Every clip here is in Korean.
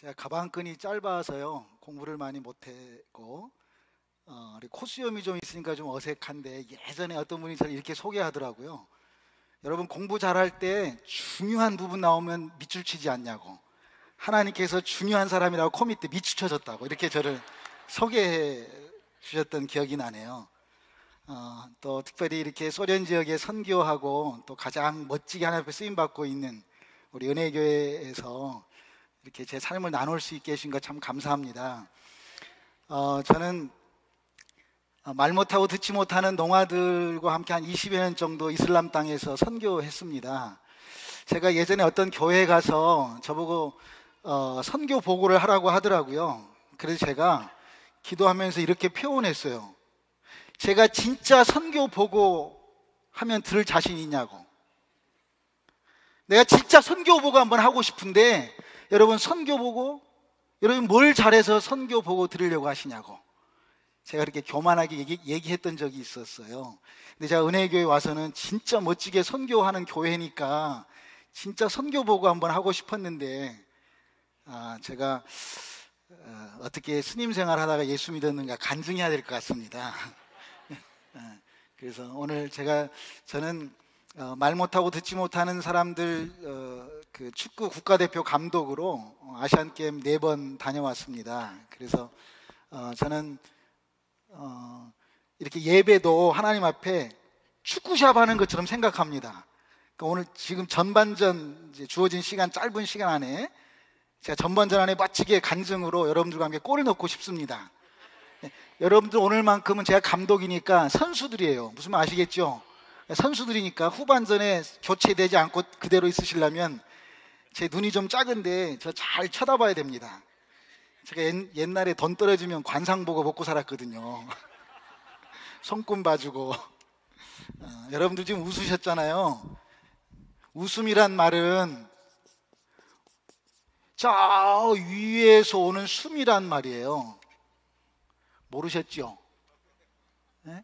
제가 가방끈이 짧아서요 공부를 많이 못했고 코수염이 좀 있으니까 좀 어색한데, 예전에 어떤 분이 저를 이렇게 소개하더라고요. 여러분, 공부 잘할 때 중요한 부분 나오면 밑줄 치지 않냐고, 하나님께서 중요한 사람이라고 코 밑에 밑줄 쳐줬다고 이렇게 저를 소개해 주셨던 기억이 나네요. 또 특별히 이렇게 소련 지역에 선교하고 또 가장 멋지게 하나님 앞에 쓰임받고 있는 우리 은혜교회에서 이렇게 제 삶을 나눌 수 있게 해주신 것 참 감사합니다. 저는 말 못하고 듣지 못하는 농아들과 함께 한 20여 년 정도 이슬람 땅에서 선교했습니다. 제가 예전에 어떤 교회에 가서 저보고 선교 보고를 하라고 하더라고요. 그래서 제가 기도하면서 이렇게 표현했어요. 제가 진짜 선교 보고 하면 들을 자신 있냐고. 내가 진짜 선교 보고 한번 하고 싶은데, 여러분 선교 보고, 여러분 뭘 잘해서 선교 보고 들으려고 하시냐고 제가 그렇게 교만하게 얘기했던 적이 있었어요. 근데 제가 은혜교회 와서는 진짜 멋지게 선교하는 교회니까 진짜 선교 보고 한번 하고 싶었는데, 제가 어떻게 스님 생활 하다가 예수 믿었는가 간증해야 될 것 같습니다. 그래서 오늘 저는 말 못하고 듣지 못하는 사람들 그 축구 국가대표 감독으로 아시안게임 4번 다녀왔습니다. 그래서 저는 이렇게 예배도 하나님 앞에 축구샵 하는 것처럼 생각합니다. 그러니까 오늘 지금 전반전 주어진 시간, 짧은 시간 안에 제가 전반전 안에 멋지게 간증으로 여러분들과 함께 골을 넣고 싶습니다. 여러분들 오늘만큼은 제가 감독이니까 선수들이에요. 무슨 말 아시겠죠? 선수들이니까 후반전에 교체되지 않고 그대로 있으시려면 제 눈이 좀 작은데 저 잘 쳐다봐야 됩니다. 제가 옛날에 돈 떨어지면 관상 보고 먹고 살았거든요. 손금 봐주고. 여러분들 지금 웃으셨잖아요. 웃음이란 말은 저 위에서 오는 숨이란 말이에요. 모르셨죠? 네?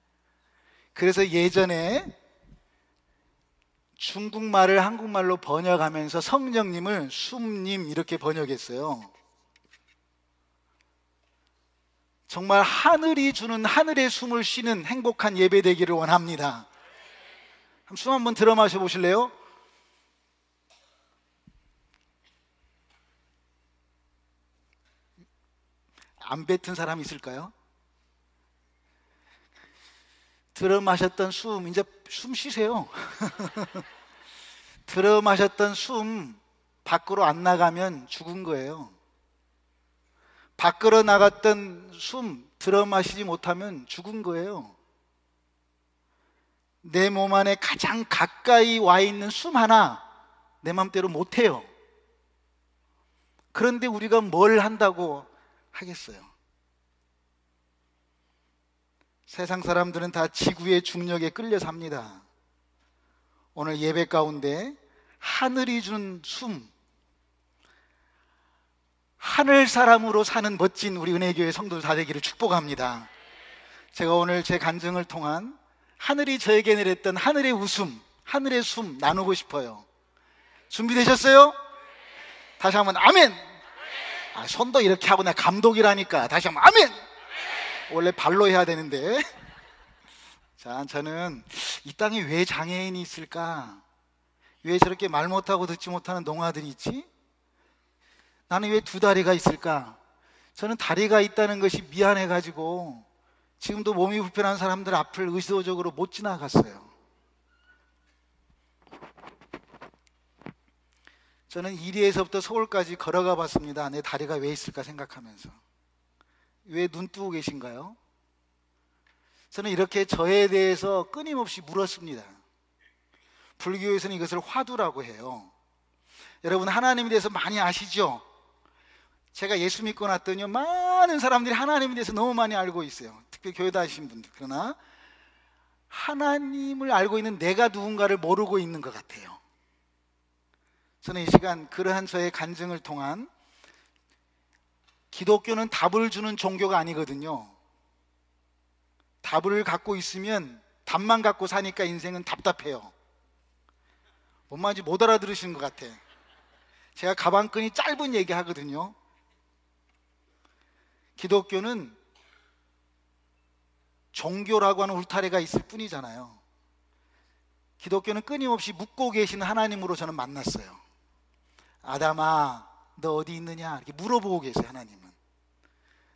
그래서 예전에 중국말을 한국말로 번역하면서 성령님을 숨님 이렇게 번역했어요. 정말 하늘이 주는 하늘의 숨을 쉬는 행복한 예배 되기를 원합니다. 숨 한번 들어 마셔 보실래요? 안 뱉은 사람 있을까요? 들어 마셨던 숨, 이제 숨 쉬세요. 들어 마셨던 숨 밖으로 안 나가면 죽은 거예요. 밖으로 나갔던 숨 들어 마시지 못하면 죽은 거예요. 내 몸 안에 가장 가까이 와 있는 숨 하나 내 맘대로 못 해요. 그런데 우리가 뭘 한다고 하겠어요? 세상 사람들은 다 지구의 중력에 끌려 삽니다. 오늘 예배 가운데 하늘이 주는 숨, 하늘 사람으로 사는 멋진 우리 은혜교회 성도들 다 되기를 축복합니다. 제가 오늘 제 간증을 통한 하늘이 저에게 내렸던 하늘의 웃음, 하늘의 숨 나누고 싶어요. 준비되셨어요? 다시 한번 아멘! 손도 이렇게 하고 나 감독이라니까 다시 한번 아멘! 원래 발로 해야 되는데. 자, 저는 이 땅에 왜 장애인이 있을까? 왜 저렇게 말 못하고 듣지 못하는 농아들이 있지? 나는 왜 2다리가 있을까? 저는 다리가 있다는 것이 미안해가지고 지금도 몸이 불편한 사람들 앞을 의도적으로 못 지나갔어요. 저는 이리에서부터 서울까지 걸어가 봤습니다. 내 다리가 왜 있을까 생각하면서. 왜 눈 뜨고 계신가요? 저는 이렇게 저에 대해서 끊임없이 물었습니다. 불교에서는 이것을 화두라고 해요. 여러분, 하나님에 대해서 많이 아시죠? 제가 예수 믿고 났더니 많은 사람들이 하나님에 대해서 너무 많이 알고 있어요. 특히 교회 다니신 분들. 그러나 하나님을 알고 있는 내가 누군가를 모르고 있는 것 같아요. 저는 이 시간 그러한 저의 간증을 통한, 기독교는 답을 주는 종교가 아니거든요. 답을 갖고 있으면 답만 갖고 사니까 인생은 답답해요. 뭔 말인지 못 알아들으시는 것 같아. 제가 가방끈이 짧은 얘기 하거든요. 기독교는 종교라고 하는 울타리가 있을 뿐이잖아요. 기독교는 끊임없이 묻고 계신 하나님으로 저는 만났어요. 아담아, 너 어디 있느냐? 이렇게 물어보고 계세요. 하나님은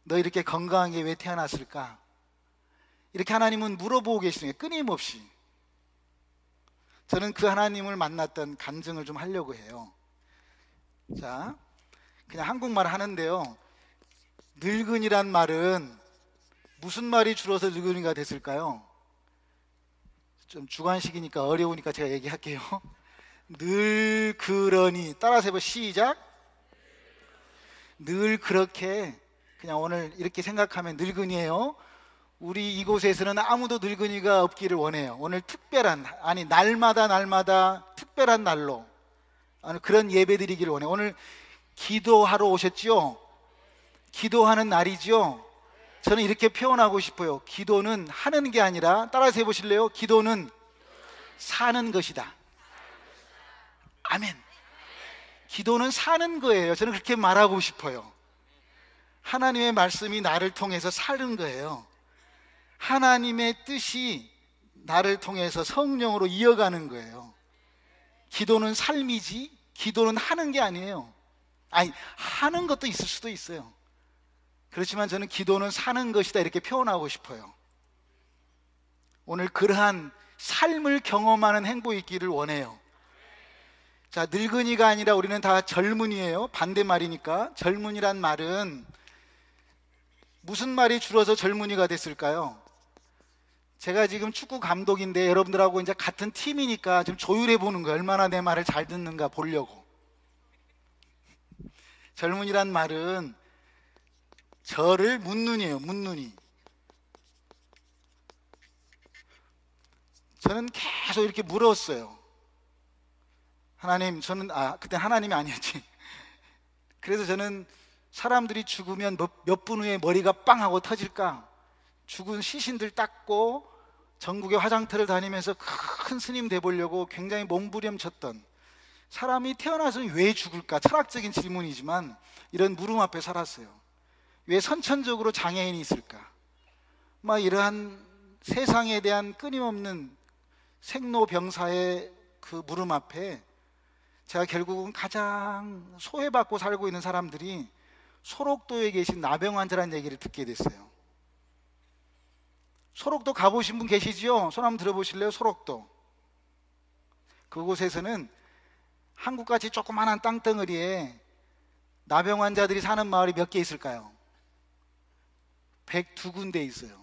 너 이렇게 건강하게 왜 태어났을까? 이렇게 하나님은 물어보고 계시는 게 끊임없이. 저는 그 하나님을 만났던 간증을 좀 하려고 해요. 자, 그냥 한국말 하는데요, 늙은이란 말은 무슨 말이 줄어서 늙은이가 됐을까요? 좀 주관식이니까 어려우니까 제가 얘기할게요. 늘 그러니. 따라서 해봐. 시작. 늘 그렇게. 그냥 오늘 이렇게 생각하면 늙은이에요. 우리 이곳에서는 아무도 늙은이가 없기를 원해요. 오늘 특별한, 아니 날마다 특별한 날로 그런 예배 드리기를 원해요. 오늘 기도하러 오셨죠? 기도하는 날이죠? 저는 이렇게 표현하고 싶어요. 기도는 하는 게 아니라, 따라서 해보실래요? 기도는 사는 것이다. 아멘. 기도는 사는 거예요. 저는 그렇게 말하고 싶어요. 하나님의 말씀이 나를 통해서 사는 거예요. 하나님의 뜻이 나를 통해서 성령으로 이어가는 거예요. 기도는 삶이지, 기도는 하는 게 아니에요. 아니, 하는 것도 있을 수도 있어요. 그렇지만 저는 기도는 사는 것이다, 이렇게 표현하고 싶어요. 오늘 그러한 삶을 경험하는 행복이 있기를 원해요. 자, 늙은이가 아니라 우리는 다 젊은이에요. 반대말이니까. 젊은이란 말은 무슨 말이 줄어서 젊은이가 됐을까요? 제가 지금 축구 감독인데 여러분들하고 이제 같은 팀이니까 지금 조율해 보는 거예요. 얼마나 내 말을 잘 듣는가 보려고. 젊은이란 말은 저를 묻는이에요. 묻는이. 저는 계속 이렇게 물었어요. 하나님, 저는 그때 하나님이 아니었지. 그래서 저는 사람들이 죽으면 몇 분 후에 머리가 빵 하고 터질까? 죽은 시신들 닦고 전국의 화장터를 다니면서 큰 스님 돼보려고 굉장히 몸부림쳤던, 사람이 태어나서는 왜 죽을까? 철학적인 질문이지만 이런 물음 앞에 살았어요. 왜 선천적으로 장애인이 있을까? 막 이러한 세상에 대한 끊임없는 생로병사의 그 물음 앞에 제가 결국은 가장 소외받고 살고 있는 사람들이 소록도에 계신 나병 환자라는 얘기를 듣게 됐어요. 소록도 가보신 분 계시죠? 손 한번 들어보실래요? 소록도. 그곳에서는 한국같이 조그만한 땅덩어리에 나병 환자들이 사는 마을이 몇 개 있을까요? 102군데 있어요.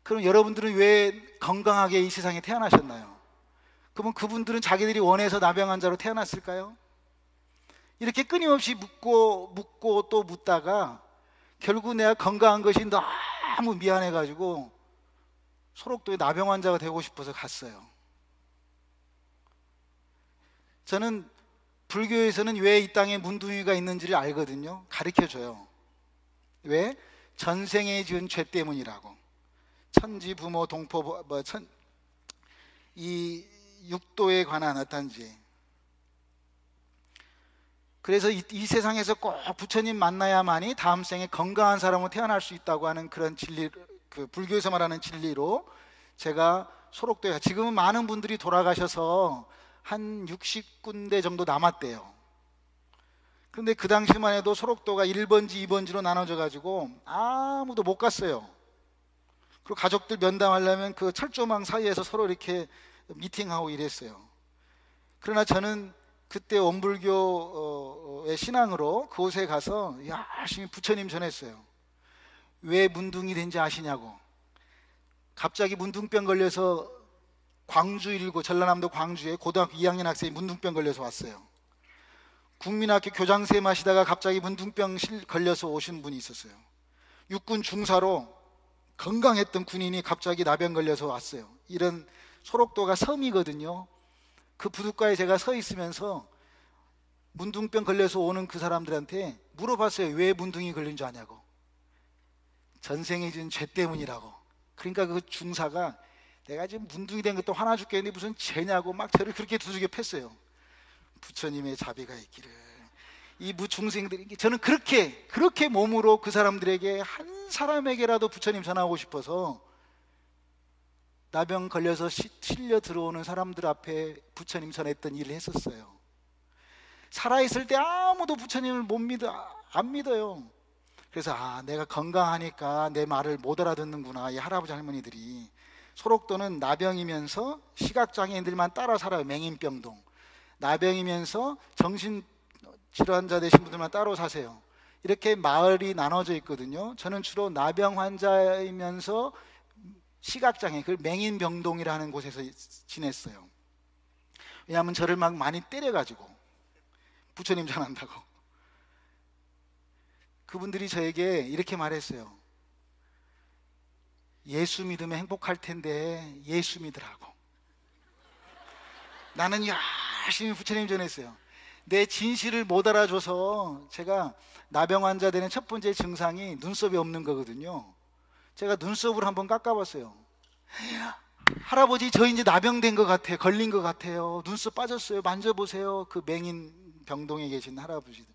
그럼 여러분들은 왜 건강하게 이 세상에 태어나셨나요? 그러면 그분들은 자기들이 원해서 나병 환자로 태어났을까요? 이렇게 끊임없이 묻고 또 묻다가 결국 내가 건강한 것이 너무 미안해가지고 소록도에 나병 환자가 되고 싶어서 갔어요. 저는 불교에서는 왜 이 땅에 문둥이가 있는지를 알거든요. 가르쳐줘요. 왜? 전생에 지은 죄 때문이라고. 천지, 부모, 동포, 이 육도에 관한 어떤 죄. 그래서 이 세상에서 꼭 부처님 만나야만이 다음 생에 건강한 사람으로 태어날 수 있다고 하는 그런 진리, 그 불교에서 말하는 진리로 제가 소록도에, 지금은 많은 분들이 돌아가셔서 한 60군데 정도 남았대요. 근데 그 당시만 해도 소록도가 1번지, 2번지로 나눠져 가지고 아무도 못 갔어요. 그리고 가족들 면담하려면 그 철조망 사이에서 서로 이렇게 미팅하고 이랬어요. 그러나 저는 그때 원불교의 신앙으로 그곳에 가서 열심히 부처님 전했어요. 왜 문둥이 된지 아시냐고. 갑자기 문둥병 걸려서 광주 일고, 전라남도 광주에 고등학교 2학년 학생이 문둥병 걸려서 왔어요. 국민학교 교장선생 하시다가 갑자기 문둥병 걸려서 오신 분이 있었어요. 육군 중사로 건강했던 군인이 갑자기 나병 걸려서 왔어요. 이런 소록도가 섬이거든요. 그 부둣가에 제가 서 있으면서 문둥병 걸려서 오는 그 사람들한테 물어봤어요. 왜 문둥이 걸린 줄 아냐고. 전생에 지은 죄 때문이라고. 그러니까 그 중사가 내가 지금 문둥이 된 것도 화나 죽겠는데 무슨 죄냐고 막 저를 그렇게 두들겨 팼어요. 부처님의 자비가 있기를 이 무중생들이, 저는 그렇게 몸으로 그 사람들에게 한 사람에게라도 부처님 전하고 싶어서 나병 걸려서 실려 들어오는 사람들 앞에 부처님 전했던 일을 했었어요. 살아있을 때 아무도 부처님을 안 믿어요. 그래서 내가 건강하니까 내 말을 못 알아듣는구나, 이 할아버지 할머니들이. 소록도는 나병이면서 시각장애인들만 따라 살아요. 맹인병동. 나병이면서 정신질환자 되신 분들만 따로 사세요. 이렇게 마을이 나눠져 있거든요. 저는 주로 나병 환자이면서 시각장애, 그 맹인병동이라는 곳에서 지냈어요. 왜냐하면 저를 막 많이 때려가지고 부처님 전한다고. 그분들이 저에게 이렇게 말했어요. 예수 믿으면 행복할 텐데 예수 믿으라고. 나는 열심히 부처님 전했어요. 내 진실을 못 알아줘서, 제가 나병 환자 되는 첫 번째 증상이 눈썹이 없는 거거든요. 제가 눈썹을 한번 깎아봤어요. 할아버지, 저 이제 나병된 것 같아요. 걸린 것 같아요. 눈썹 빠졌어요. 만져보세요. 그 맹인 병동에 계신 할아버지들.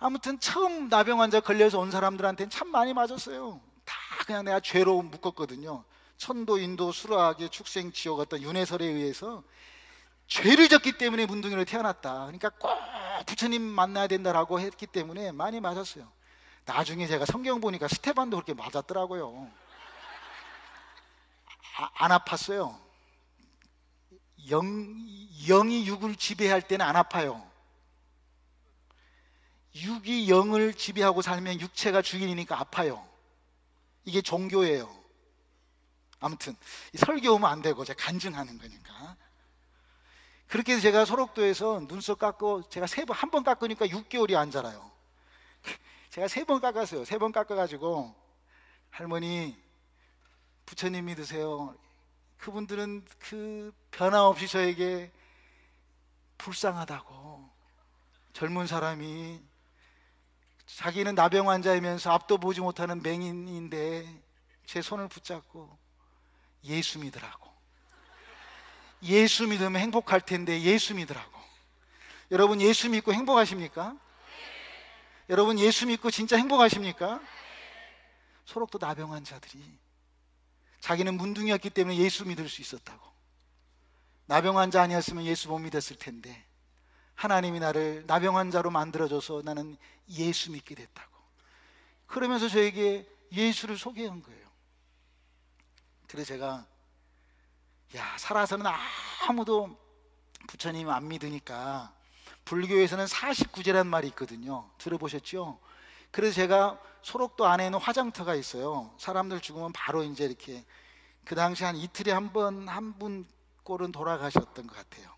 아무튼 처음 나병 환자 걸려서 온 사람들한테는 참 많이 맞았어요. 다 그냥 내가 죄로 묶었거든요. 천도, 인도, 수라하게 축생, 지옥, 어떤 윤회설에 의해서 죄를 졌기 때문에 문둥이로 태어났다. 그러니까 꼭 부처님 만나야 된다라고 했기 때문에 많이 맞았어요. 나중에 제가 성경 보니까 스테반도 그렇게 맞았더라고요. 안 아팠어요. 영이 육을 지배할 때는 안 아파요. 육이 영을 지배하고 살면 육체가 주인이니까 아파요. 이게 종교예요. 아무튼 설교 오면 안 되고 제가 간증하는 거니까. 그렇게 해서 제가 소록도에서 눈썹 깎고, 제가 한 번 깎으니까 6개월이 안 자라요. 제가 3번 깎았어요. 3번 깎아가지고, 할머니 부처님 믿으세요. 그분들은 그 변함없이 저에게 불쌍하다고. 젊은 사람이, 자기는 나병 환자이면서 앞도 보지 못하는 맹인인데 제 손을 붙잡고 예수 믿으라고. 예수 믿으면 행복할 텐데 예수 믿으라고. 여러분, 예수 믿고 행복하십니까? 여러분, 예수 믿고 진짜 행복하십니까? 소록도 나병 환자들이 자기는 문둥이였기 때문에 예수 믿을 수 있었다고. 나병 환자 아니었으면 예수 못 믿었을 텐데 하나님이 나를 나병 환자로 만들어줘서 나는 예수 믿게 됐다고. 그러면서 저에게 예수를 소개한 거예요. 그래서 제가, 살아서는 아무도 부처님 안 믿으니까 불교에서는 49제란 말이 있거든요. 들어보셨죠? 그래서 제가 소록도 안에 있는 화장터가 있어요. 사람들 죽으면 바로 이제 이렇게, 그 당시 한 이틀에 한 분 꼴은 돌아가셨던 것 같아요.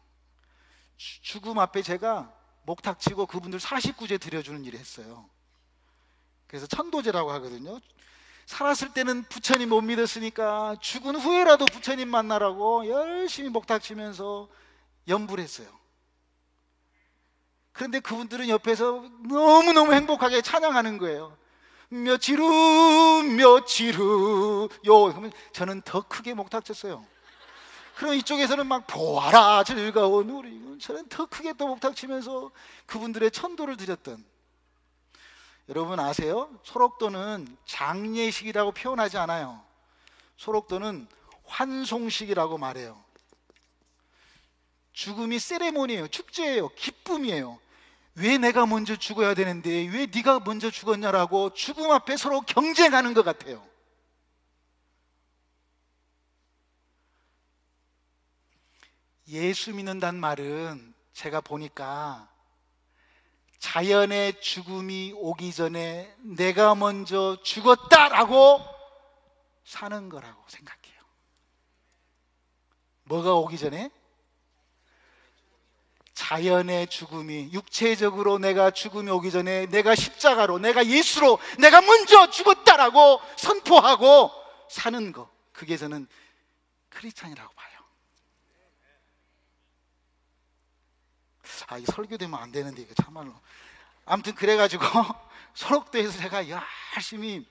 죽음 앞에 제가 목탁 치고 그분들 49제 드려주는 일을 했어요. 그래서 천도제라고 하거든요. 살았을 때는 부처님 못 믿었으니까 죽은 후에라도 부처님 만나라고 열심히 목탁 치면서 연부를 했어요. 그런데 그분들은 옆에서 너무너무 행복하게 찬양하는 거예요. 며칠 후 그러면 저는 더 크게 목탁 쳤어요. 그럼 이쪽에서는 막 보아라 즐거운 우리, 저는 더 크게 또 목탁 치면서 그분들의 천도를 드렸던. 여러분 아세요? 소록도는 장례식이라고 표현하지 않아요. 소록도는 환송식이라고 말해요. 죽음이 세레모니예요. 축제예요. 기쁨이에요. 왜 내가 먼저 죽어야 되는데 왜 네가 먼저 죽었냐라고 죽음 앞에 서로 경쟁하는 것 같아요. 예수 믿는다는 말은 제가 보니까 자연의 죽음이 오기 전에 내가 먼저 죽었다라고 사는 거라고 생각해요. 뭐가 오기 전에? 자연의 죽음이, 육체적으로 내가 죽음이 오기 전에 내가 십자가로, 내가 예수로 내가 먼저 죽었다라고 선포하고 사는 거, 그게 저는 크리스찬이라고 봐요. 이 설교되면 안 되는데 이거 참말로. 아무튼 그래가지고 소록도에서 제가 열심히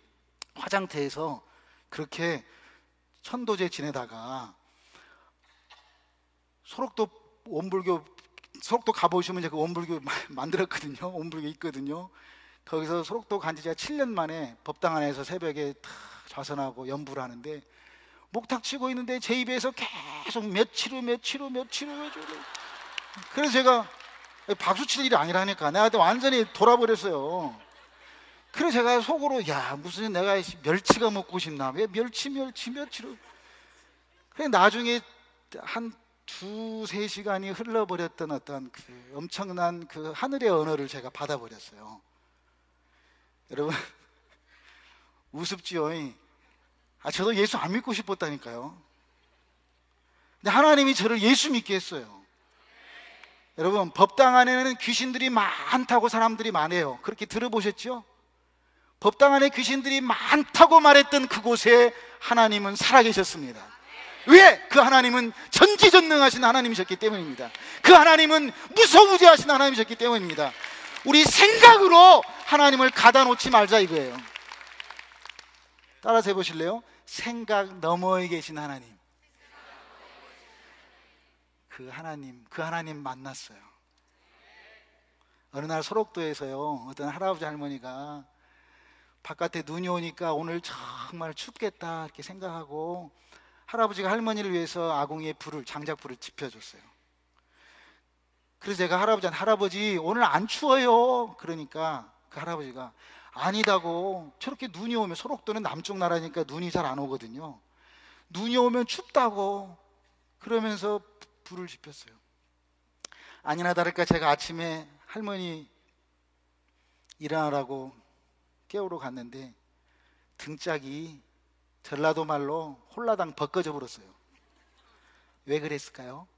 화장터에서 그렇게 천도제 지내다가, 소록도 원불교 소록도 가보시면 제가 그 원불교 만들었거든요. 원불교 있거든요. 거기서 소록도 간지 제가 7년 만에 법당 안에서 새벽에 탁 좌선하고 연부를 하는데, 목탁 치고 있는데 제 입에서 계속 며칠 후. 그래서 제가 박수 칠 일이 아니라니까, 내가 완전히 돌아버렸어요. 그래서 제가 속으로, 야, 무슨 내가 멸치가 먹고 싶나, 왜 며칠을. 그래 나중에 한 2-3시간이 흘러버렸던 어떤 그 엄청난 그 하늘의 언어를 제가 받아버렸어요. 여러분 우습지요. 저도 예수 안 믿고 싶었다니까요. 근데 하나님이 저를 예수 믿게 했어요. 여러분, 법당 안에는 귀신들이 많다고 사람들이 말해요. 그렇게 들어보셨죠? 법당 안에 귀신들이 많다고 말했던 그곳에 하나님은 살아계셨습니다. 왜? 그 하나님은 전지전능하신 하나님이셨기 때문입니다. 그 하나님은 무소부재하신 하나님이셨기 때문입니다. 우리 생각으로 하나님을 가다 놓지 말자 이거예요. 따라서 해보실래요? 생각 너머에 계신 하나님. 그 하나님 만났어요. 어느 날 소록도에서요, 어떤 할아버지 할머니가 바깥에 눈이 오니까 오늘 정말 춥겠다 이렇게 생각하고, 할아버지가 할머니를 위해서 아궁이에 장작불을 지펴줬어요. 그래서 제가 할아버지한테, 할아버지 오늘 안 추워요. 그러니까 그 할아버지가, 아니다고, 저렇게 눈이 오면, 소록도는 남쪽 나라니까 눈이 잘 안 오거든요. 눈이 오면 춥다고. 그러면서 불을 지폈어요. 아니나 다를까 제가 아침에 할머니 일어나라고 깨우러 갔는데 등짝이 전라도 말로 홀라당 벗겨져 버렸어요. 왜 그랬을까요?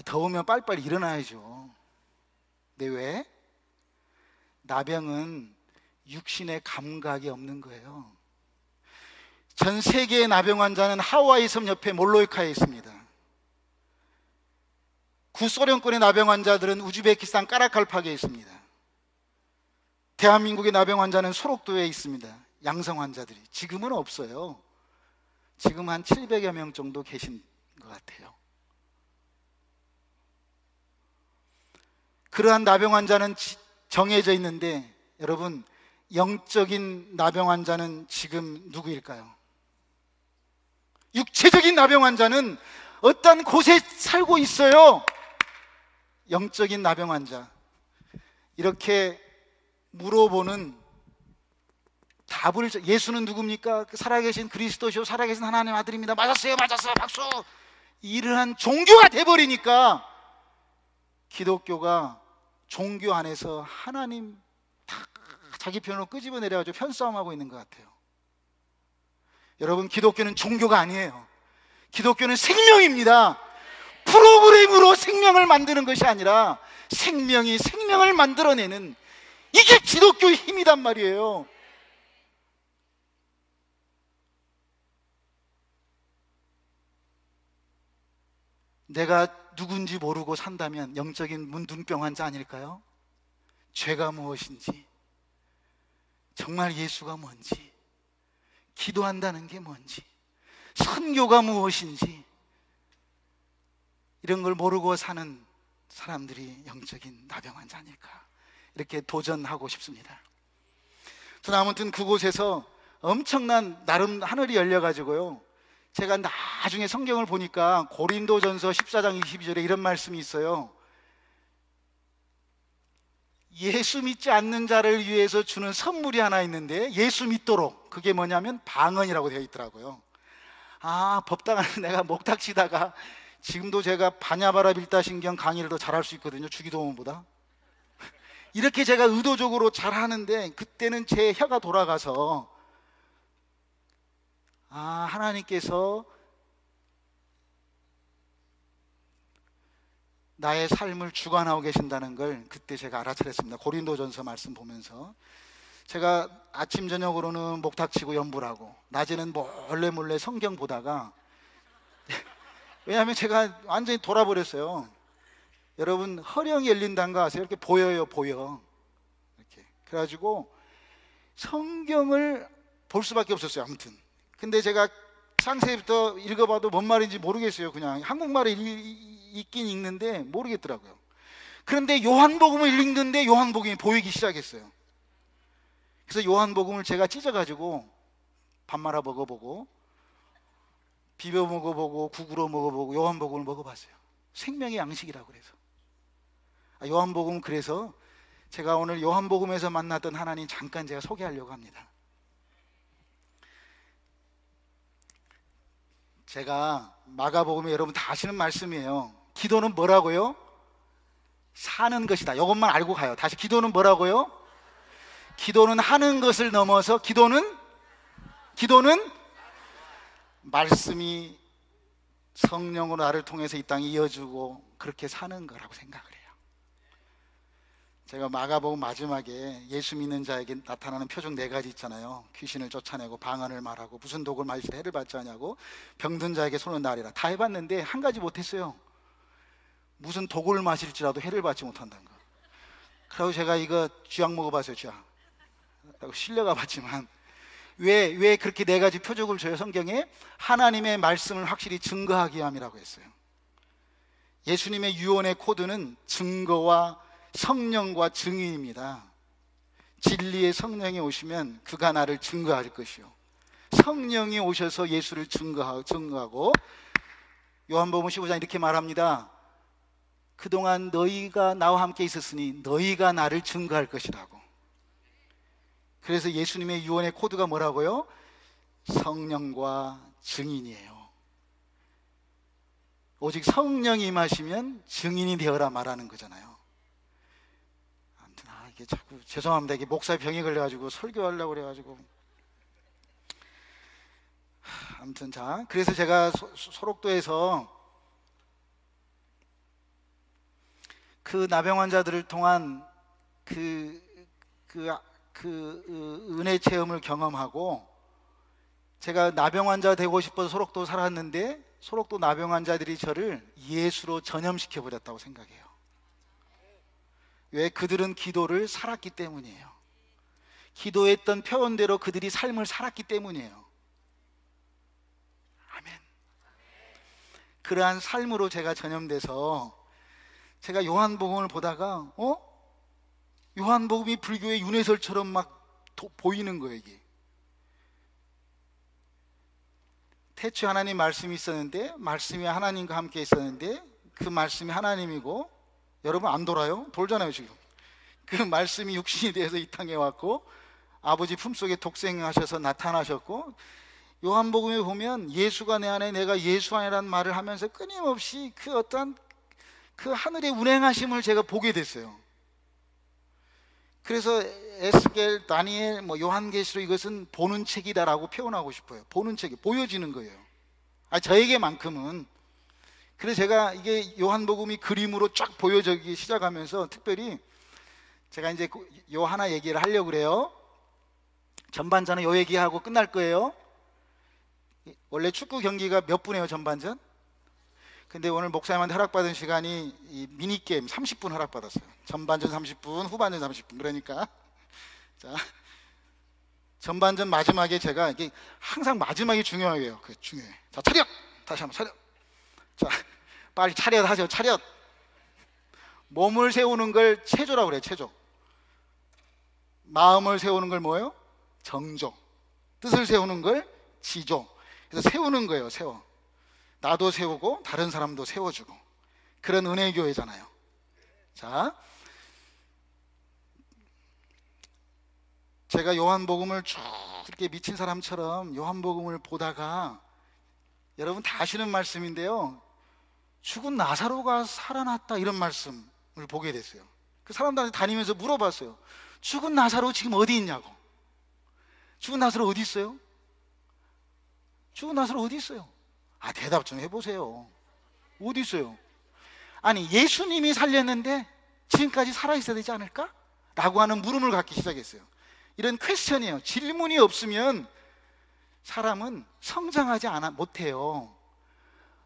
더우면 빨리빨리 일어나야죠. 근데 왜? 나병은 육신의 감각이 없는 거예요. 전 세계의 나병 환자는 하와이 섬 옆에 몰로이카에 있습니다. 구소련권의 나병 환자들은 우즈베키스탄 까라칼팍에 있습니다. 대한민국의 나병 환자는 소록도에 있습니다. 양성 환자들이 지금은 없어요. 지금 한 700여 명 정도 계신 것 같아요. 그러한 나병 환자는 정해져 있는데, 여러분, 영적인 나병 환자는 지금 누구일까요? 육체적인 나병 환자는 어떤 곳에 살고 있어요. 영적인 나병 환자, 이렇게 물어보는 답을, 예수는 누굽니까? 살아계신 그리스도시요 살아계신 하나님의 아들입니다. 맞았어요, 박수. 이러한 종교가 돼버리니까 기독교가 종교 안에서 하나님 다 자기 편으로 끄집어내려가지고 편싸움하고 있는 것 같아요. 여러분, 기독교는 종교가 아니에요. 기독교는 생명입니다. 프로그램으로 생명을 만드는 것이 아니라 생명이 생명을 만들어내는, 이게 기독교의 힘이단 말이에요. 내가 누군지 모르고 산다면 영적인 문둥병 환자 아닐까요? 죄가 무엇인지, 정말 예수가 뭔지, 기도한다는 게 뭔지, 선교가 무엇인지, 이런 걸 모르고 사는 사람들이 영적인 나병 환자 아닐까, 이렇게 도전하고 싶습니다. 저는 아무튼 그곳에서 엄청난, 나름 하늘이 열려가지고요, 제가 나중에 성경을 보니까 고린도전서 14장 22절에 이런 말씀이 있어요. 예수 믿지 않는 자를 위해서 주는 선물이 하나 있는데, 예수 믿도록, 그게 뭐냐면 방언이라고 되어 있더라고요. 법당 안에 내가 목탁 치다가, 지금도 제가 바냐바라 빌다신경 강의를 더 잘할 수 있거든요, 주기도문보다. 이렇게 제가 의도적으로 잘하는데, 그때는 제 혀가 돌아가서 하나님께서 나의 삶을 주관하고 계신다는 걸 그때 제가 알아차렸습니다. 고린도전서 말씀 보면서 제가 아침 저녁으로는 목탁 치고 연부를 하고, 낮에는 몰래 성경 보다가 왜냐하면 제가 완전히 돌아버렸어요. 여러분, 허령이 열린다는 거 아세요? 이렇게 보여요. 이렇게. 그래가지고 성경을 볼 수밖에 없었어요. 아무튼 근데 제가 상세부터 읽어봐도 뭔 말인지 모르겠어요. 그냥 한국말에 읽긴 읽는데 모르겠더라고요. 그런데 요한복음을 읽는데 요한복음이 보이기 시작했어요. 그래서 요한복음을 제가 찢어가지고 밥 말아 먹어보고 비벼 먹어보고 국으로 먹어보고 요한복음을 먹어봤어요. 생명의 양식이라고 그래서. 요한복음, 그래서 제가 오늘 요한복음에서 만났던 하나님 잠깐 제가 소개하려고 합니다. 제가 마가복음에 여러분 다 아시는 말씀이에요. 기도는 뭐라고요? 사는 것이다. 이것만 알고 가요. 다시, 기도는 뭐라고요? 기도는 하는 것을 넘어서 기도는 말씀이 성령으로 나를 통해서 이 땅에 이어주고 그렇게 사는 거라고 생각을 해요. 제가 마가복음 마지막에 예수 믿는 자에게 나타나는 표적 4가지 있잖아요. 귀신을 쫓아내고 방언을 말하고 무슨 독을 마시라 해를 받지 않냐고, 병든 자에게 손을 나리라. 다 해봤는데 한 가지 못했어요. 무슨 독을 마실지라도 해를 받지 못한다는 거. 그래서 제가 이거 쥐약 먹어봤어요. 쥐약 실려가 봤지만 왜 그렇게 4가지 표적을 줘요? 성경에 하나님의 말씀을 확실히 증거하기 위함이라고 했어요. 예수님의 유언의 코드는 증거와 성령과 증인입니다. 진리의 성령이 오시면 그가 나를 증거할 것이요, 성령이 오셔서 예수를 증거하고 요한복음 15장 이렇게 말합니다. 그동안 너희가 나와 함께 있었으니 너희가 나를 증거할 것이라고. 그래서 예수님의 유언의 코드가 뭐라고요? 성령과 증인이에요. 오직 성령이 임하시면 증인이 되어라 말하는 거잖아요. 아무튼 이게 자꾸 죄송합니다. 이게 목사의 병이 걸려가지고 설교하려고 그래가지고. 아무튼 자, 그래서 제가 소록도에서 그 나병 환자들을 통한 그 은혜 체험을 경험하고, 제가 나병 환자 되고 싶어서 소록도 살았는데 소록도 나병 환자들이 저를 예수로 전염시켜 버렸다고 생각해요. 왜? 그들은 기도를 살았기 때문이에요. 기도했던 표현대로 그들이 삶을 살았기 때문이에요. 아멘. 그러한 삶으로 제가 전염돼서 제가 요한복음을 보다가 요한복음이 불교의 윤회설처럼 막 보이는 거예요. 이게 태초에 하나님 말씀이 있었는데, 말씀이 하나님과 함께 있었는데 그 말씀이 하나님이고, 여러분 안 돌아요? 돌잖아요 지금. 그 말씀이 육신이 되어서 이 땅에 왔고 아버지 품속에 독생하셔서 나타나셨고, 요한복음에 보면 예수가 내 안에 내가 예수 안에라는 말을 하면서 끊임없이 그 어떤 그 하늘의 운행하심을 제가 보게 됐어요. 그래서 에스겔, 다니엘, 요한계시록, 이것은 보는 책이다라고 표현하고 싶어요. 보는 책이 보여지는 거예요. 저에게만큼은. 그래서 제가 이게 요한복음이 그림으로 쫙 보여지기 시작하면서 특별히 제가 이제 요 하나 얘기를 하려고 그래요. 전반전은 요 얘기하고 끝날 거예요. 원래 축구 경기가 몇 분이에요, 전반전? 근데 오늘 목사님한테 허락받은 시간이 이 미니게임 30분 허락받았어요. 전반전 30분, 후반전 30분. 그러니까 자, 전반전 마지막에 제가 이게 항상 마지막이 중요해요. 중요해. 자, 차렷! 다시 한번 차렷! 자, 빨리 차렷 하죠. 차렷! 몸을 세우는 걸 체조라고 그래요. 체조. 마음을 세우는 걸 뭐예요? 정조. 뜻을 세우는 걸 지조. 그래서 세우는 거예요. 세워. 나도 세우고 다른 사람도 세워주고, 그런 은혜교회잖아요. 자, 제가 요한복음을 쭉 이렇게 미친 사람처럼 요한복음을 보다가, 여러분 다 아시는 말씀인데요, 죽은 나사로가 살아났다, 이런 말씀을 보게 됐어요. 그 사람들한테 다니면서 물어봤어요. 죽은 나사로 지금 어디 있냐고. 죽은 나사로 어디 있어요? 죽은 나사로 어디 있어요? 대답 좀 해보세요. 어디 있어요? 아니, 예수님이 살렸는데 지금까지 살아있어야 되지 않을까? 라고 하는 물음을 갖기 시작했어요. 이런 퀘스천이에요. 질문이 없으면 사람은 성장하지 못해요.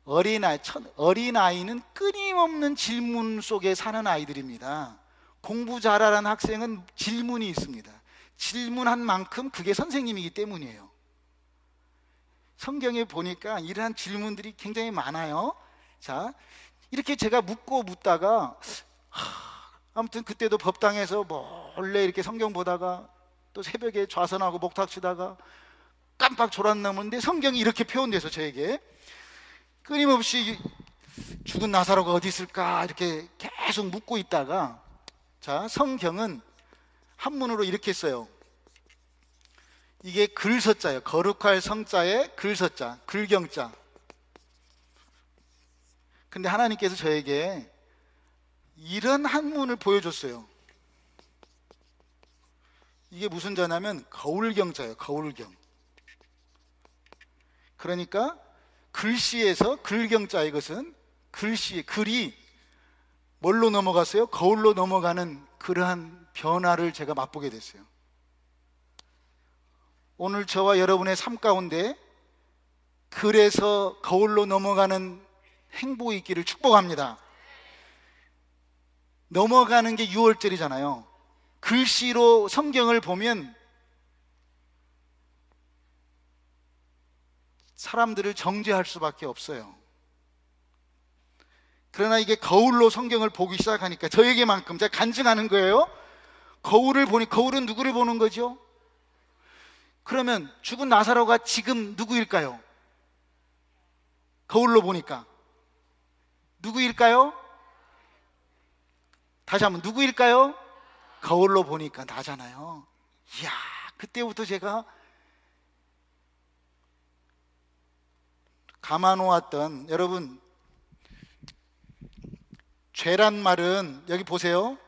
어린아이는 끊임없는 질문 속에 사는 아이들입니다. 공부 잘하는 학생은 질문이 있습니다. 질문한 만큼 그게 선생님이기 때문이에요. 성경에 보니까 이러한 질문들이 굉장히 많아요. 자, 이렇게 제가 묻다가 아무튼 그때도 법당에서 몰래 이렇게 성경 보다가 또 새벽에 좌선하고 목탁 치다가 깜빡 졸았나는데 성경이 이렇게 표현돼서 저에게 끊임없이 죽은 나사로가 어디 있을까 이렇게 계속 묻고 있다가, 자, 성경은 한문으로 이렇게 써요. 이게 글서자예요. 거룩할 성자에 글서자, 글경자. 근데 하나님께서 저에게 이런 한문을 보여줬어요. 이게 무슨 자냐면 거울경자예요. 거울경. 그러니까 글씨에서 글경자, 이것은 글씨, 글이 뭘로 넘어갔어요? 거울로 넘어가는 그러한 변화를 제가 맛보게 됐어요. 오늘 저와 여러분의 삶 가운데 글에서 거울로 넘어가는 행복이 있기를 축복합니다. 넘어가는 게 6월절이잖아요. 글씨로 성경을 보면 사람들을 정죄할 수밖에 없어요. 그러나 이게 거울로 성경을 보기 시작하니까 저에게만큼, 제가 간증하는 거예요. 거울을 보니, 거울은 누구를 보는 거죠? 그러면 죽은 나사로가 지금 누구일까요? 거울로 보니까 누구일까요? 다시 한번, 누구일까요? 거울로 보니까 나잖아요. 이야, 그때부터 제가 감아놓았던, 여러분, 죄란 말은 여기 보세요.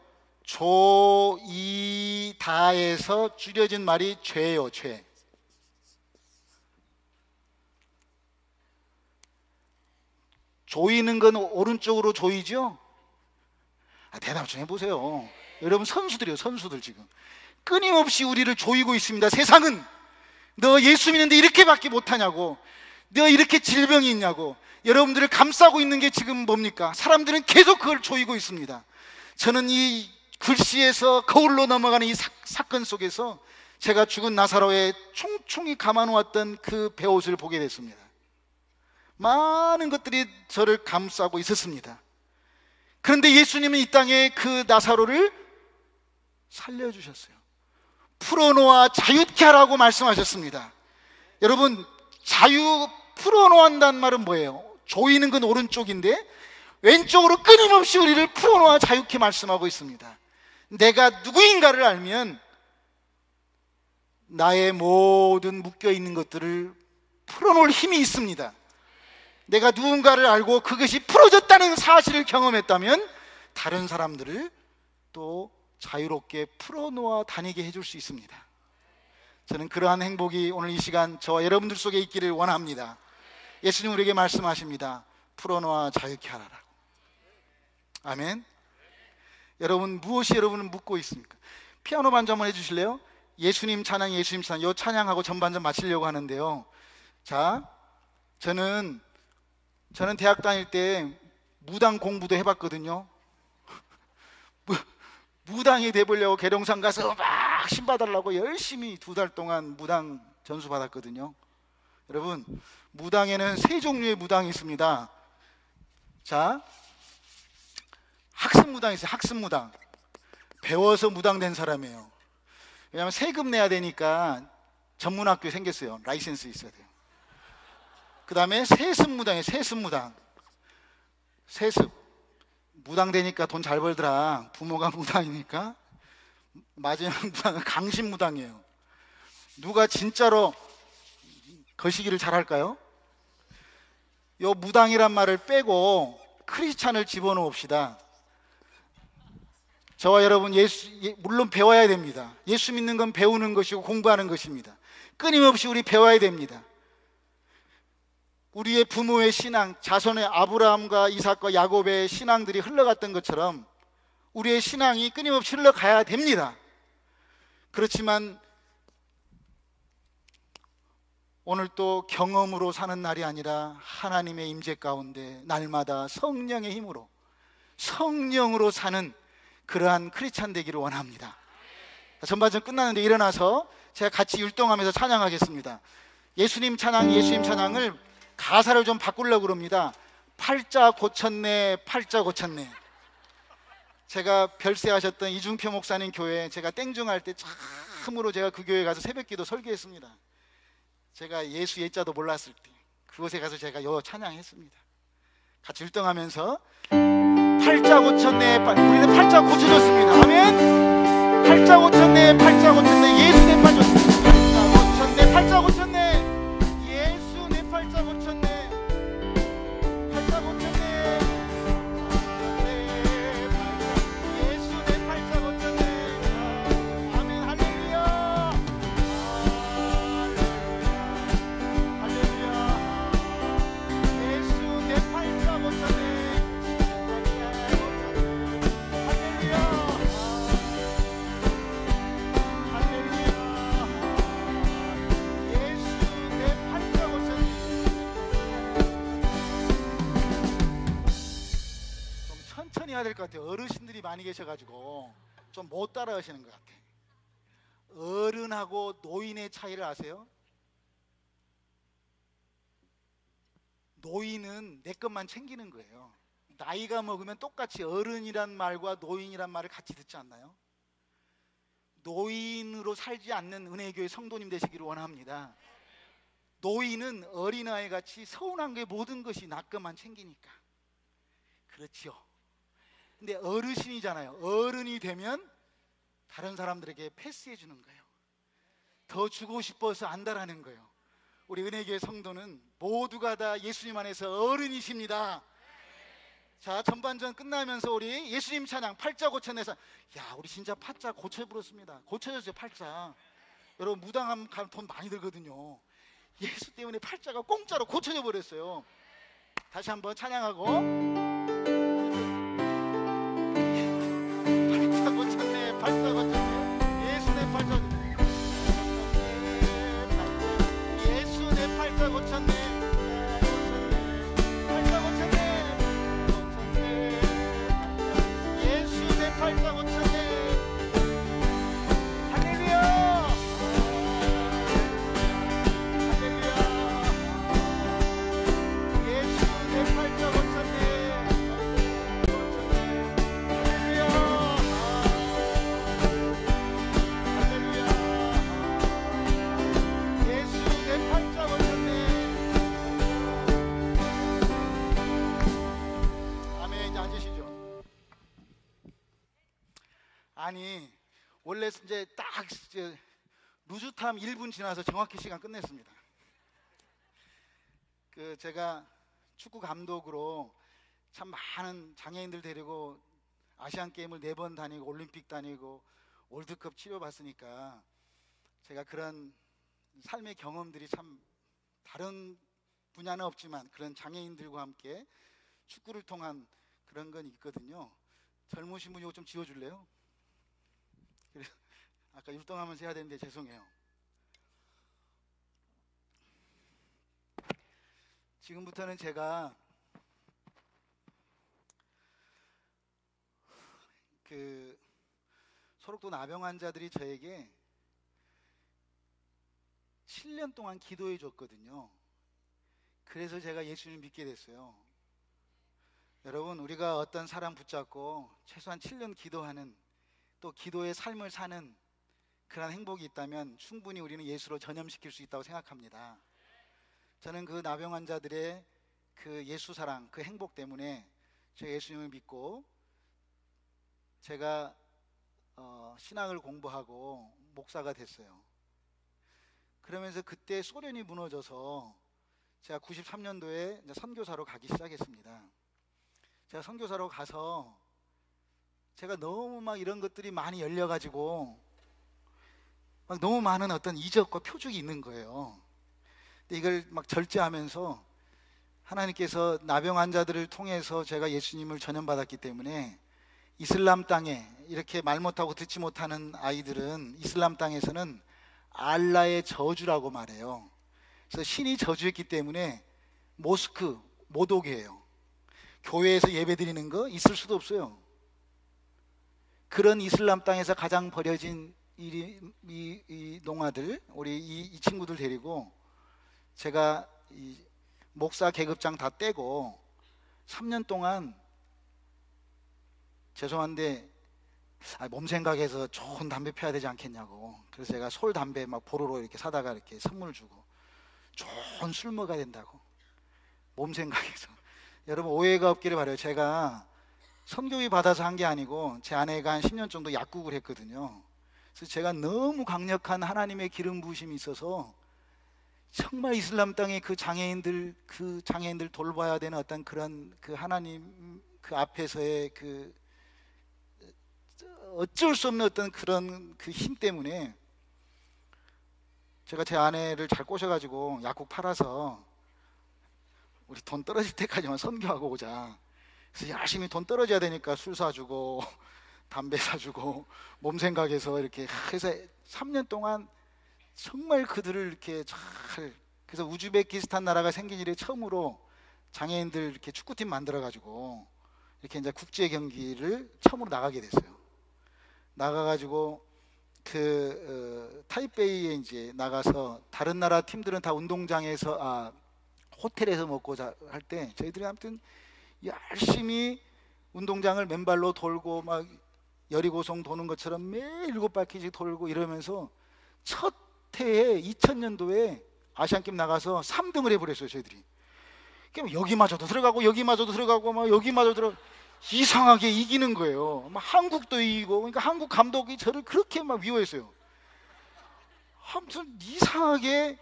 조이다에서 줄여진 말이 죄예요. 죄. 조이는 건 오른쪽으로 조이죠? 대답 좀 해보세요. 여러분 선수들이에요. 선수들. 지금 끊임없이 우리를 조이고 있습니다. 세상은 너 예수 믿는데 이렇게밖에 못하냐고, 너 이렇게 질병이 있냐고, 여러분들을 감싸고 있는 게 지금 뭡니까? 사람들은 계속 그걸 조이고 있습니다. 저는 이 글씨에서 거울로 넘어가는 이 사건 속에서 제가 죽은 나사로의 총총히 감아놓았던 그 베옷을 보게 됐습니다. 많은 것들이 저를 감싸고 있었습니다. 그런데 예수님은 이 땅에 그 나사로를 살려주셨어요. 풀어놓아 자유케 하라고 말씀하셨습니다. 여러분, 풀어놓았다는 말은 뭐예요? 조이는 건 오른쪽인데 왼쪽으로 끊임없이 우리를 풀어놓아 자유케 말씀하고 있습니다. 내가 누구인가를 알면 나의 모든 묶여있는 것들을 풀어놓을 힘이 있습니다. 내가 누군가를 알고 그것이 풀어졌다는 사실을 경험했다면 다른 사람들을 또 자유롭게 풀어놓아 다니게 해줄 수 있습니다. 저는 그러한 행복이 오늘 이 시간 저와 여러분들 속에 있기를 원합니다. 예수님 우리에게 말씀하십니다. 풀어놓아 자유케 하라라고. 아멘. 여러분, 무엇이 여러분을 묶고 있습니까? 피아노 반주 한번 해주실래요? 예수님 찬양, 예수님 찬양. 이 찬양하고 전반전 마치려고 하는데요. 자, 저는 대학 다닐 때 무당 공부도 해봤거든요. 무당이 돼보려고 계룡산 가서 막 신받으려고 열심히 2달 동안 무당 전수 받았거든요. 여러분, 무당에는 3종류의 무당이 있습니다. 자, 학습무당이 있어요. 학습무당. 배워서 무당된 사람이에요. 왜냐하면 세금 내야 되니까 전문학교에 생겼어요. 라이센스 있어야 돼요. 그 다음에 세습무당이에요. 세습무당. 세습. 무당 되니까 돈 잘 벌더라. 부모가 무당이니까. 마지막 무당은 강신무당이에요. 누가 진짜로 거시기를 잘할까요? 요 무당이란 말을 빼고 크리스찬을 집어넣읍시다. 저와 여러분 물론 배워야 됩니다. 예수 믿는 건 배우는 것이고 공부하는 것입니다. 끊임없이 우리 배워야 됩니다. 우리의 부모의 신앙, 자손의 아브라함과 이삭과 야곱의 신앙들이 흘러갔던 것처럼 우리의 신앙이 끊임없이 흘러가야 됩니다. 그렇지만 오늘 또 경험으로 사는 날이 아니라 하나님의 임재 가운데 날마다 성령의 힘으로, 성령으로 사는 그러한 크리스찬 되기를 원합니다. 전반전 끝나는데 일어나서 제가 같이 율동하면서 찬양하겠습니다. 예수님 찬양을 가사를 좀 바꾸려고 그럽니다. 팔자 고쳤네, 팔자 고쳤네. 제가 별세하셨던 이중표 목사님 교회, 제가 땡중할 때 참으로 제가 그 교회 가서 새벽기도 설교했습니다. 제가 예수 예자도 몰랐을 때 그곳에 가서 제가 찬양했습니다. 같이 율동하면서 팔자 고쳤네, 우리는 팔자 고쳐졌습니다. 아멘. 팔자 고쳤네, 팔자 고쳤네, 예수 내 팔자 고쳤네, 팔자 고쳤네, 예수 내 팔자 고쳤네, 팔자 고쳤네, 예수 내 팔자 고쳤네. 아멘. 할렐루야, 할렐루야. 예수 내 팔자 고쳤네. 천천히 해야 될 것 같아요. 어르신들이 많이 계셔가지고 좀 못 따라 하시는 것 같아요. 어른하고 노인의 차이를 아세요? 노인은 내 것만 챙기는 거예요. 나이가 먹으면 똑같이 어른이란 말과 노인이란 말을 같이 듣지 않나요? 노인으로 살지 않는 은혜교회 성도님 되시기를 원합니다. 노인은 어린아이 같이 서운한 게 모든 것이 나 것만 챙기니까. 그렇지요. 근데 어르신이잖아요. 어른이 되면 다른 사람들에게 패스해 주는 거예요. 더 주고 싶어서 안다라는 거예요. 우리 은혜교회 성도는 모두가 다 예수님 안에서 어른이십니다. 자, 전반전 끝나면서 우리 예수님 찬양 팔자 고쳐내서, 야, 우리 진짜 팔자 고쳐 부르습니다. 고쳐졌어요. 팔자. 여러분 무당하면 돈 많이 들거든요. 예수 때문에 팔자가 공짜로 고쳐져 버렸어요. 다시 한번 찬양하고, 팔자 고쳤네, 팔자 고쳤네, 예수 내 팔자 고쳤네, 예수 내 팔자 고쳤네, 팔자 고쳤네, 예수 내 팔자 고쳤네. 할렐루야, 할렐루야. 예수 내 팔자 고쳤네, 할렐루야, 할렐루야. 예수 내 팔자 고쳤네. 아멘. 이제 앉으시죠. 아니, 원래 이제 딱 루즈탐 1분 지나서 정확히 시간 끝냈습니다. 제가 축구 감독으로 참 많은 장애인들 데리고 아시안 게임을 4번 다니고 올림픽 다니고 월드컵 치러봤으니까 제가 그런 삶의 경험들이 참 다른 분야는 없지만 그런 장애인들과 함께 축구를 통한 그런 건 있거든요. 젊으신 분이 이거 좀 지워줄래요? 아까 율동하면서 해야 되는데 죄송해요. 지금부터는 제가 소록도 나병 환자들이 저에게 7년 동안 기도해 줬거든요. 그래서 제가 예수님을 믿게 됐어요. 여러분, 우리가 어떤 사람 붙잡고 최소한 7년 기도하는, 또 기도의 삶을 사는 그런 행복이 있다면 충분히 우리는 예수로 전염시킬 수 있다고 생각합니다. 저는 그 나병 환자들의 그 예수 사랑, 그 행복 때문에 제가 예수님을 믿고 제가 신학을 공부하고 목사가 됐어요. 그러면서 그때 소련이 무너져서 제가 93년도에 이제 선교사로 가기 시작했습니다. 제가 선교사로 가서 제가 너무 막 이런 것들이 많이 열려가지고 막 너무 많은 어떤 이적과 표적이 있는 거예요. 근데 이걸 막 절제하면서 하나님께서 나병 환자들을 통해서 제가 예수님을 전염받았기 때문에 이슬람 땅에 이렇게 말 못하고 듣지 못하는 아이들은 이슬람 땅에서는 알라의 저주라고 말해요. 그래서 신이 저주했기 때문에 모스크 못 오게 해요. 교회에서 예배 드리는 거 있을 수도 없어요. 그런 이슬람 땅에서 가장 버려진 이 농아들, 우리 이 친구들 데리고 제가 이 목사 계급장 다 떼고 3년 동안, 죄송한데 몸 생각해서 좋은 담배 피워야 되지 않겠냐고, 그래서 제가 솔 담배 막 보로로 이렇게 사다가 이렇게 선물 주고, 좋은 술 먹어야 된다고 몸 생각해서. 여러분 오해가 없기를 바라요. 제가 선교비 받아서 한 게 아니고 제 아내가 한 10년 정도 약국을 했거든요. 그래서 제가 너무 강력한 하나님의 기름 부으심이 있어서 정말 이슬람 땅의 그 장애인들 돌봐야 되는 어떤 그런 그 하나님 그 앞에서의 그 어쩔 수 없는 어떤 그런 그 힘 때문에 제가 제 아내를 잘 꼬셔가지고 약국 팔아서 우리 돈 떨어질 때까지만 선교하고 오자. 그래서 열심히 돈 떨어져야 되니까 술 사주고 담배 사주고 몸 생각해서 이렇게 해서 3년 동안 정말 그들을 이렇게 잘, 그래서 우즈베키스탄 나라가 생긴 이래 처음으로 장애인들 이렇게 축구팀 만들어가지고 이렇게 이제 국제 경기를 처음으로 나가게 됐어요. 나가가지고 타이베이에 이제 나가서 다른 나라 팀들은 다 운동장에서 호텔에서 먹고 할 때 저희들이 아무튼 열심히 운동장을 맨발로 돌고 막 여리고성 도는 것처럼 매일 7바퀴씩 돌고 이러면서 첫 해에 2000년도에 아시안게임 나가서 3등을 해버렸어요. 저희들이 여기마저도 들어가고 여기마저도 들어가고 막 여기마저 들어 이상하게 이기는 거예요. 막 한국도 이기고. 그러니까 한국 감독이 저를 그렇게 막 미워했어요. 아무튼 이상하게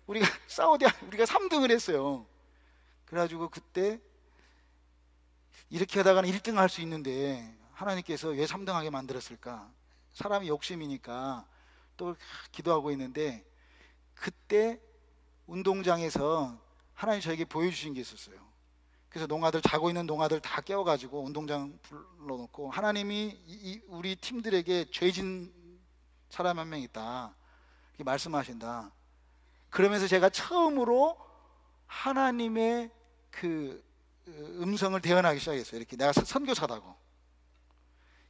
우리가 우리가 3등을 했어요. 그래가지고 그때 이렇게 하다가는 1등 할 수 있는데 하나님께서 왜 3등하게 만들었을까? 사람이 욕심이니까 또 기도하고 있는데, 그때 운동장에서 하나님 저에게 보여주신 게 있었어요. 그래서 자고 있는 농아들 다 깨워가지고 운동장 불러놓고, 하나님이 우리 팀들에게 죄진 사람 한 명 있다 이렇게 말씀하신다. 그러면서 제가 처음으로 하나님의 그 음성을 대언하기 시작했어요. 이렇게 내가 선교사다고.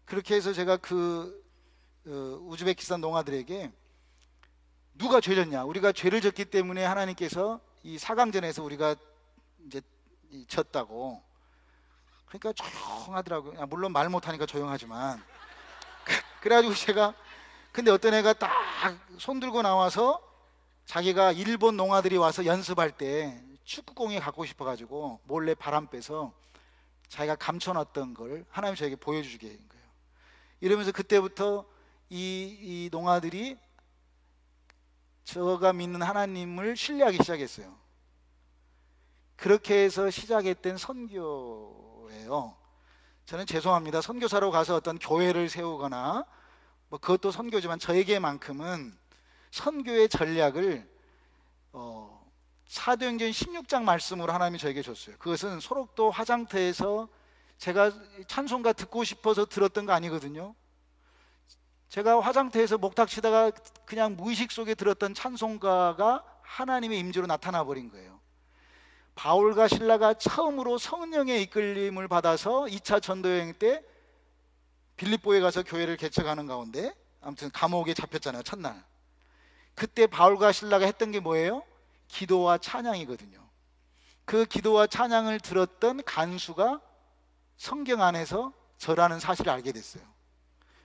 그렇게 해서 제가 우즈베키스탄 농아들에게 누가 죄졌냐, 우리가 죄를 졌기 때문에 하나님께서 이 4강전에서 우리가 이제 졌다고. 그러니까 조용하더라고요. 물론 말 못하니까 조용하지만. 그래가지고 제가, 근데 어떤 애가 딱 손 들고 나와서 자기가 일본 농아들이 와서 연습할 때 축구공이 갖고 싶어가지고 몰래 바람 빼서 자기가 감춰놨던 걸 하나님 저에게 보여주게 된 거예요. 이러면서 그때부터 이 농아들이 저가 믿는 하나님을 신뢰하기 시작했어요. 그렇게 해서 시작했던 선교예요. 저는 죄송합니다. 선교사로 가서 어떤 교회를 세우거나 뭐 그것도 선교지만 저에게만큼은 선교의 전략을 사도행전 16장 말씀으로 하나님이 저에게 줬어요. 그것은 소록도 화장터에서 제가 찬송가 듣고 싶어서 들었던 거 아니거든요. 제가 화장터에서 목탁 치다가 그냥 무의식 속에 들었던 찬송가가 하나님의 임재로 나타나 버린 거예요. 바울과 실라가 처음으로 성령의 이끌림을 받아서 2차 전도여행 때 빌립보에 가서 교회를 개척하는 가운데, 아무튼 감옥에 잡혔잖아요, 첫날. 그때 바울과 실라가 했던 게 뭐예요? 기도와 찬양이거든요. 그 기도와 찬양을 들었던 간수가 성경 안에서 저라는 사실을 알게 됐어요.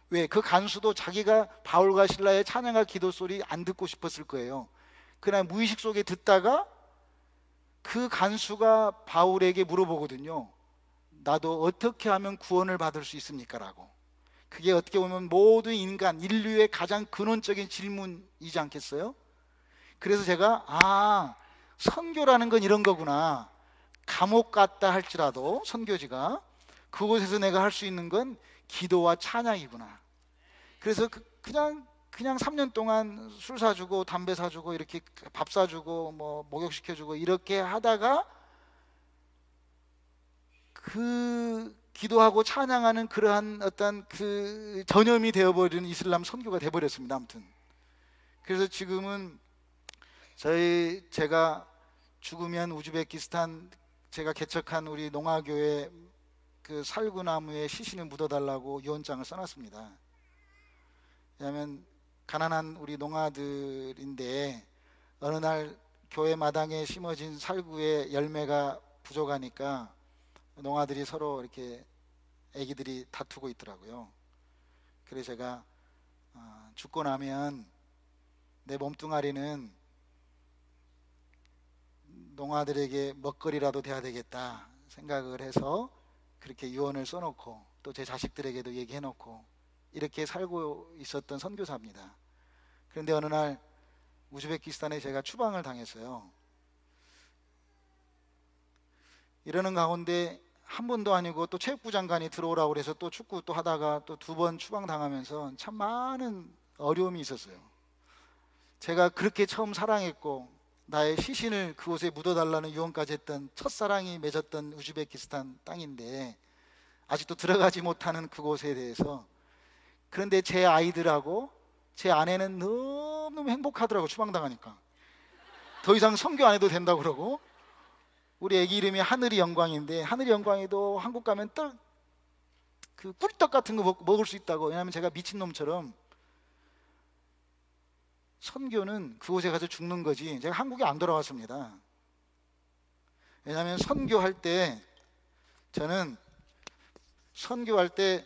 왜? 그 간수도 자기가 바울과 실라의 찬양과 기도 소리 안 듣고 싶었을 거예요. 그러나 무의식 속에 듣다가 그 간수가 바울에게 물어보거든요. 나도 어떻게 하면 구원을 받을 수 있습니까? 라고. 그게 어떻게 보면 모든 인류의 가장 근원적인 질문이지 않겠어요? 그래서 제가 선교라는 건 이런 거구나. 감옥 갔다 할지라도 선교지가 그곳에서 내가 할 수 있는 건 기도와 찬양이구나. 그래서 그냥 3년 동안 술 사주고 담배 사주고 이렇게 밥 사주고 뭐 목욕시켜주고 이렇게 하다가 그 기도하고 찬양하는 그러한 어떤 그 전염이 되어버리는 이슬람 선교가 되어버렸습니다. 아무튼 그래서 지금은 제가 죽으면 우즈베키스탄 제가 개척한 우리 농아교회 그 살구나무에 시신을 묻어달라고 유언장을 써놨습니다. 왜냐하면 가난한 우리 농아들인데 어느 날 교회 마당에 심어진 살구의 열매가 부족하니까 농아들이 서로 이렇게 애기들이 다투고 있더라고요. 그래서 제가 죽고 나면 내 몸뚱아리는 농아들에게 먹거리라도 돼야 되겠다 생각을 해서 그렇게 유언을 써놓고 또 제 자식들에게도 얘기해놓고 이렇게 살고 있었던 선교사입니다. 그런데 어느 날 우즈베키스탄에 제가 추방을 당했어요. 이러는 가운데 한 번도 아니고 또 체육부 장관이 들어오라고 그래서 또 축구 또 하다가 또 2번 추방당하면서 참 많은 어려움이 있었어요. 제가 그렇게 처음 사랑했고 나의 시신을 그곳에 묻어달라는 유언까지 했던 첫사랑이 맺었던 우즈베키스탄 땅인데 아직도 들어가지 못하는 그곳에 대해서, 그런데 제 아이들하고 제 아내는 너무너무 행복하더라고. 추방당하니까 더 이상 선교 안 해도 된다고 그러고, 우리 애기 이름이 하늘이 영광인데 하늘이 영광에도 한국 가면 그 꿀떡 같은 거 먹을 수 있다고. 왜냐하면 제가 미친놈처럼 선교는 그곳에 가서 죽는 거지 제가 한국에 안 돌아왔습니다. 왜냐하면 선교할 때 저는 선교할 때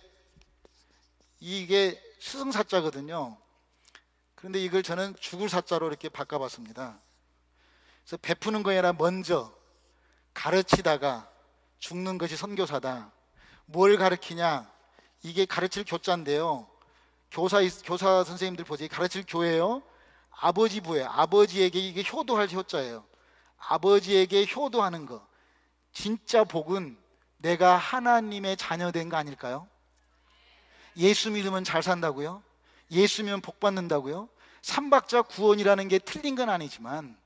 이게 스승사자거든요. 그런데 이걸 저는 죽을 사자로 이렇게 바꿔봤습니다. 그래서 베푸는 거에 아니라 먼저 가르치다가 죽는 것이 선교사다. 뭘 가르치냐? 이게 가르칠 교자인데요. 교사 선생님들 보세요. 가르칠 교회요. 아버지 부예요. 아버지에게 이게 효도할 효자예요. 아버지에게 효도하는 거. 진짜 복은 내가 하나님의 자녀된 거 아닐까요? 예수 믿으면 잘 산다고요? 예수 믿으면 복 받는다고요? 삼박자 구원이라는 게 틀린 건 아니지만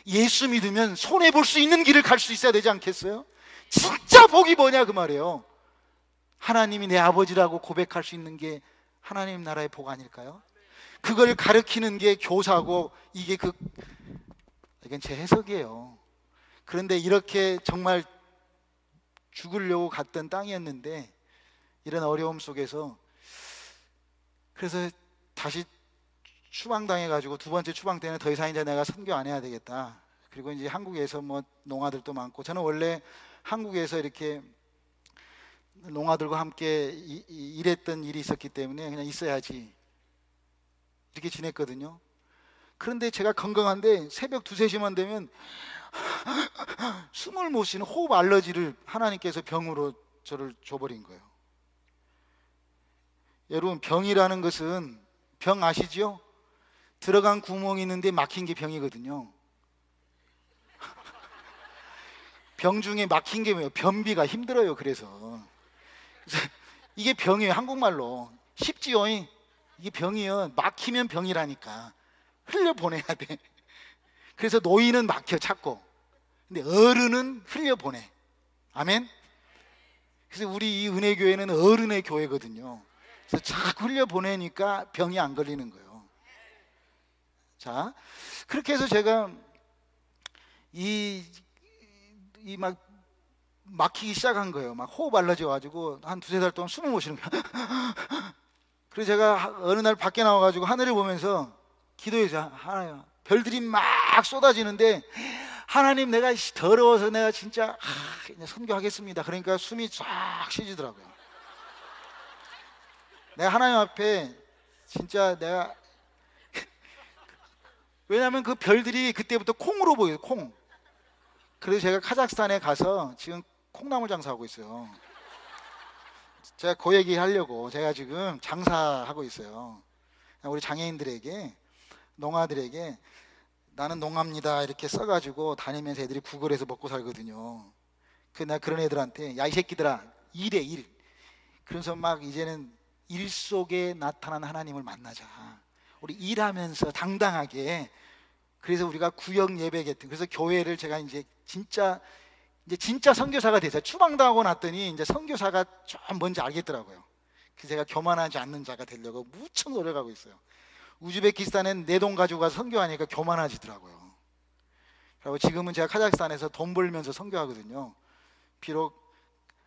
예수 믿으면 손해볼 수 있는 길을 갈 수 있어야 되지 않겠어요? 진짜 복이 뭐냐 그 말이에요. 하나님이 내 아버지라고 고백할 수 있는 게 하나님 나라의 복 아닐까요? 그걸 가르치는 게 교사고, 이건 제 해석이에요. 그런데 이렇게 정말 죽으려고 갔던 땅이었는데 이런 어려움 속에서, 그래서 다시 추방당해가지고 2번째 추방 때는 더 이상 이제 내가 선교 안 해야 되겠다. 그리고 이제 한국에서 뭐 농아들도 많고, 저는 원래 한국에서 이렇게 농아들과 함께 일했던 일이 있었기 때문에 그냥 있어야지 이렇게 지냈거든요. 그런데 제가 건강한데 새벽 2, 3시만 되면 숨을 못 쉬는 호흡 알러지를 하나님께서 병으로 저를 줘버린 거예요. 여러분, 병이라는 것은, 병 아시죠? 들어간 구멍이 있는데 막힌 게 병이거든요. 병 중에 막힌 게 뭐예요? 변비가 힘들어요. 그래서 이게 병이에요. 한국말로 쉽지요? 이게 병이요. 막히면 병이라니까. 흘려보내야 돼. 그래서 노인은 막혀 찾고, 근데 어른은 흘려보내. 아멘? 그래서 우리 이 은혜교회는 어른의 교회거든요. 그래서 자꾸 흘려보내니까 병이 안 걸리는 거예요. 자, 그렇게 해서 제가 막 막히기 시작한 거예요. 막 호흡 알러지가지고 한 2, 3달 동안 숨을 못 쉬는 거예요. 그래서 제가 어느 날 밖에 나와가지고 하늘을 보면서 기도해서, 하나님, 별들이 막 쏟아지는데, 하나님, 내가 더러워서 내가 진짜 그냥 선교하겠습니다. 그러니까 숨이 쫙 쉬지더라고요. 내가 하나님 앞에 진짜 내가 왜냐하면 그 별들이 그때부터 콩으로 보여요. 콩. 그래서 제가 카자흐스탄에 가서 지금 콩나물 장사하고 있어요. 제가 그 얘기 하려고 제가 지금 장사하고 있어요. 우리 장애인들에게, 농아들에게 나는 농아입니다 이렇게 써가지고 다니면서 애들이 구걸해서 먹고 살거든요. 나 그런 애들한테, 야 이 새끼들아, 일해 일. 그래서 막 이제는 일 속에 나타난 하나님을 만나자. 우리 일하면서 당당하게. 그래서 우리가 구역 예배겠다. 그래서 교회를 제가 이제 진짜 선교사가 됐어요. 추방당하고 났더니 이제 선교사가 좀 뭔지 알겠더라고요. 그래서 제가 교만하지 않는 자가 되려고 무척 노력하고 있어요. 우즈베키스탄엔 내 돈 가지고 가서 선교하니까 교만해지더라고요. 그리고 지금은 제가 카자흐스탄에서 돈 벌면서 선교하거든요. 비록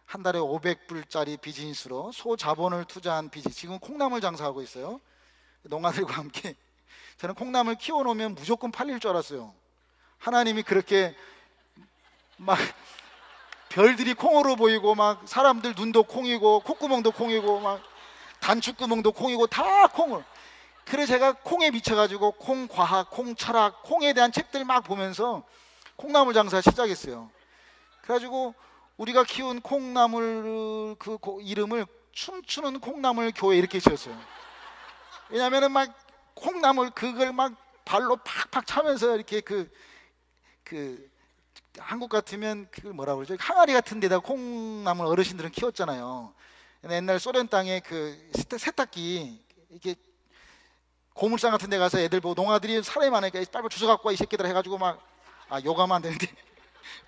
한 달에 500불짜리 비즈니스로 소자본을 투자한 비즈니스, 지금 콩나물 장사하고 있어요. 농아들과 함께. 저는 콩나물 키워놓으면 무조건 팔릴 줄 알았어요. 하나님이 그렇게 막 별들이 콩으로 보이고 막 사람들 눈도 콩이고 콧구멍도 콩이고 막 단추구멍도 콩이고 다 콩을. 그래 제가 콩에 미쳐가지고 콩과학, 콩철학, 콩에 대한 책들 막 보면서 콩나물 장사 시작했어요. 그래가지고 우리가 키운 콩나물 그 이름을 춤추는 콩나물 교회 이렇게 지었어요. 왜냐면은 막 콩나물 그걸 막 발로 팍팍 차면서 이렇게 그 한국 같으면 그 뭐라 그러죠? 항아리 같은 데다 콩나물 어르신들은 키웠잖아요. 옛날 소련 땅에 그 세탁기 이렇게 고물상 같은 데 가서 애들 보고 농아들이 사람이 많으니까 빨리 주워 갖고 와 이 새끼들 해가지고 막 욕하면 안 되는데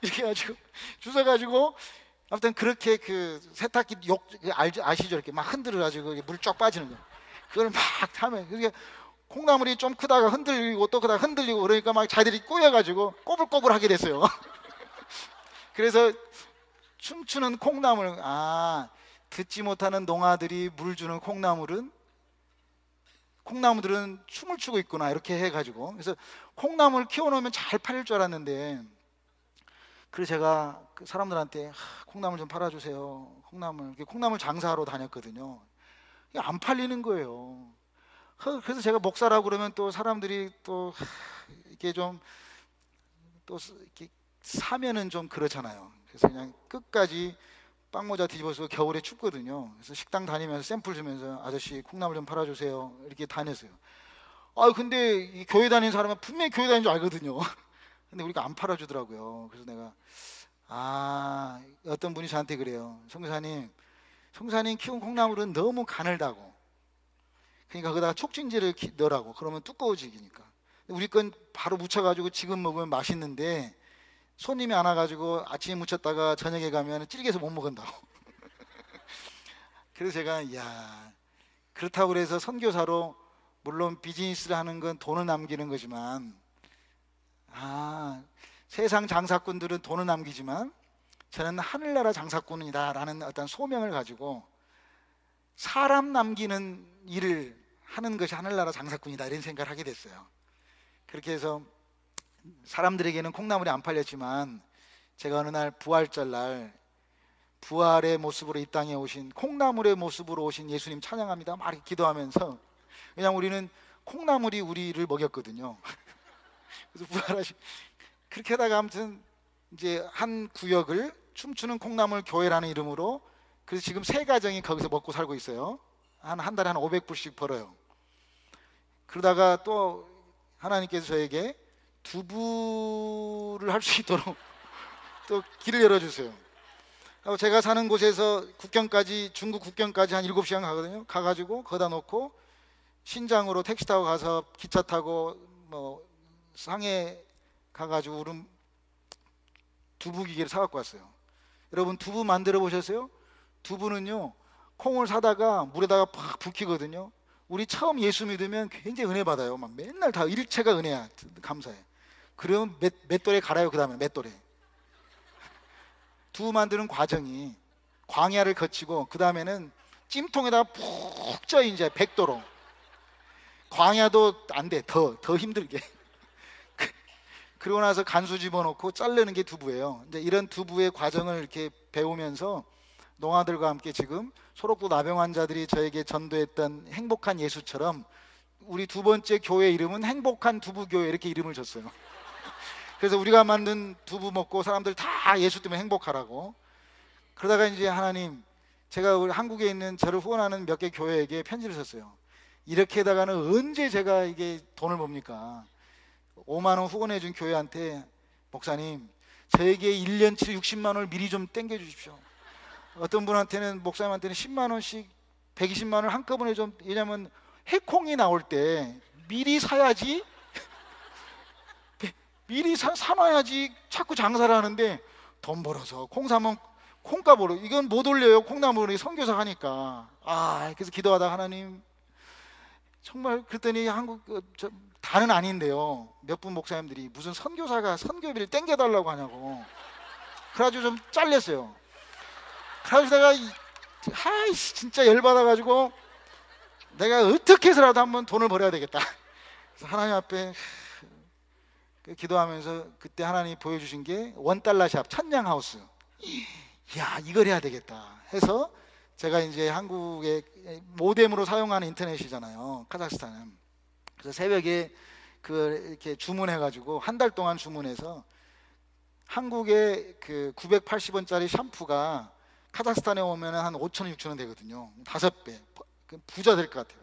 이렇게 해가지고 주워가지고 아무튼 그렇게 그 세탁기 아시죠? 이렇게 막 흔들어가지고 물 쫙 빠지는 거 그걸 막 타면 그게 콩나물이 좀 크다가 흔들리고 또 크다가 흔들리고 그러니까 막 자기들이 꼬여가지고 꼬불꼬불하게 됐어요. 그래서 춤추는 콩나물, 듣지 못하는 농아들이 물 주는 콩나무들은 춤을 추고 있구나 이렇게 해가지고 그래서 콩나물 키워놓으면 잘 팔릴 줄 알았는데 그래서 제가 그 사람들한테 콩나물 좀 팔아주세요. 콩나물 장사하러 다녔거든요. 이게 안 팔리는 거예요. 그래서 제가 목사라고 그러면 또 사람들이 또 이렇게 좀 또 이렇게 사면은 좀 그렇잖아요. 그래서 그냥 끝까지 빵모자 뒤집어서 겨울에 춥거든요. 그래서 식당 다니면서 샘플 주면서 아저씨 콩나물 좀 팔아주세요 이렇게 다녔어요. 근데 이 교회 다니는 사람은 분명히 교회 다니는 줄 알거든요. 근데 우리가 안 팔아주더라고요. 그래서 내가 어떤 분이 저한테 그래요. 성사님 키운 콩나물은 너무 가늘다고. 그러니까 거기다가 촉진제를 넣으라고. 그러면 두꺼워지니까. 우리 건 바로 묻혀가지고 지금 먹으면 맛있는데 손님이 안 와가지고 아침에 묻혔다가 저녁에 가면 찔겨서 못 먹는다고. 그래서 제가 그렇다고 그래서 선교사로 물론 비즈니스를 하는 건 돈을 남기는 거지만 세상 장사꾼들은 돈을 남기지만 저는 하늘나라 장사꾼이다 라는 어떤 소명을 가지고 사람 남기는 일을 하는 것이 하늘나라 장사꾼이다 이런 생각을 하게 됐어요. 그렇게 해서 사람들에게는 콩나물이 안 팔렸지만 제가 어느 날 부활절 날 부활의 모습으로 이 땅에 오신 콩나물의 모습으로 오신 예수님 찬양합니다 막 이렇게 기도하면서 왜냐하면 우리는 콩나물이 우리를 먹였거든요. 그래서 부활하신 그렇게 하다가 아무튼 이제 한 구역을 춤추는 콩나물 교회라는 이름으로 그래서 지금 3가정이 거기서 먹고 살고 있어요. 한 달에 한 500불씩 벌어요. 그러다가 또 하나님께서 저에게 두부를 할 수 있도록 또 길을 열어주세요. 제가 사는 곳에서 국경까지 중국 국경까지 한 7시간 가거든요. 가가지고 거기다 놓고 신장으로 택시 타고 가서 기차 타고 뭐 상해 가가지고 우름 두부 기계를 사갖고 왔어요. 여러분 두부 만들어 보셨어요? 두부는요 콩을 사다가 물에다가 팍 붓기거든요. 우리 처음 예수 믿으면 굉장히 은혜 받아요. 막 맨날 다 일체가 은혜야. 감사해. 그러면 맷돌에 갈아요. 그 다음에 맷돌에 두부 만드는 과정이 광야를 거치고 그 다음에는 찜통에다가 푹 쪄 이제 100도로 광야도 안 돼. 더 힘들게. 그러고 나서 간수 집어넣고 자르는 게 두부예요. 이제 이런 두부의 과정을 이렇게 배우면서 농아들과 함께 지금 소록도 나병 환자들이 저에게 전도했던 행복한 예수처럼 우리 두 번째 교회 이름은 행복한 두부교회 이렇게 이름을 줬어요. 그래서 우리가 만든 두부 먹고 사람들 다 예수 때문에 행복하라고. 그러다가 이제 하나님, 제가 우리 한국에 있는 저를 후원하는 몇 개 교회에게 편지를 썼어요. 이렇게 하다가는 언제 제가 이게 돈을 봅니까? 5만 원 후원해 준 교회한테 목사님 저에게 1년치 60만 원을 미리 좀 땡겨 주십시오. 어떤 분한테는 목사님한테는 10만 원씩 120만 원을 한꺼번에 좀, 왜냐면 해콩이 나올 때 미리 사야지 미리 사놔야지 자꾸 장사를 하는데 돈 벌어서 콩 사면 콩값으로 이건 못 올려요. 콩나물이 선교사 하니까. 그래서 기도하다 하나님 정말 그랬더니 한국 다는 아닌데요. 몇 분 목사님들이 무슨 선교사가 선교비를 땡겨달라고 하냐고. 그래가지고 좀 잘렸어요. 그래서 내가 진짜 열받아가지고 내가 어떻게 해서라도 한번 돈을 벌어야 되겠다. 그래서 하나님 앞에 기도하면서 그때 하나님이 보여주신 게 $1 천냥 하우스. 야, 이걸 해야 되겠다 해서 제가 이제 한국의 모뎀으로 사용하는 인터넷이잖아요, 카자흐스탄은. 그래서 새벽에 이렇게 주문해가지고 한 달 동안 주문해서 한국의 980원짜리 샴푸가 카자흐스탄에 오면 한 5,000원, 6,000원 되거든요. 5배. 부자 될 것 같아요.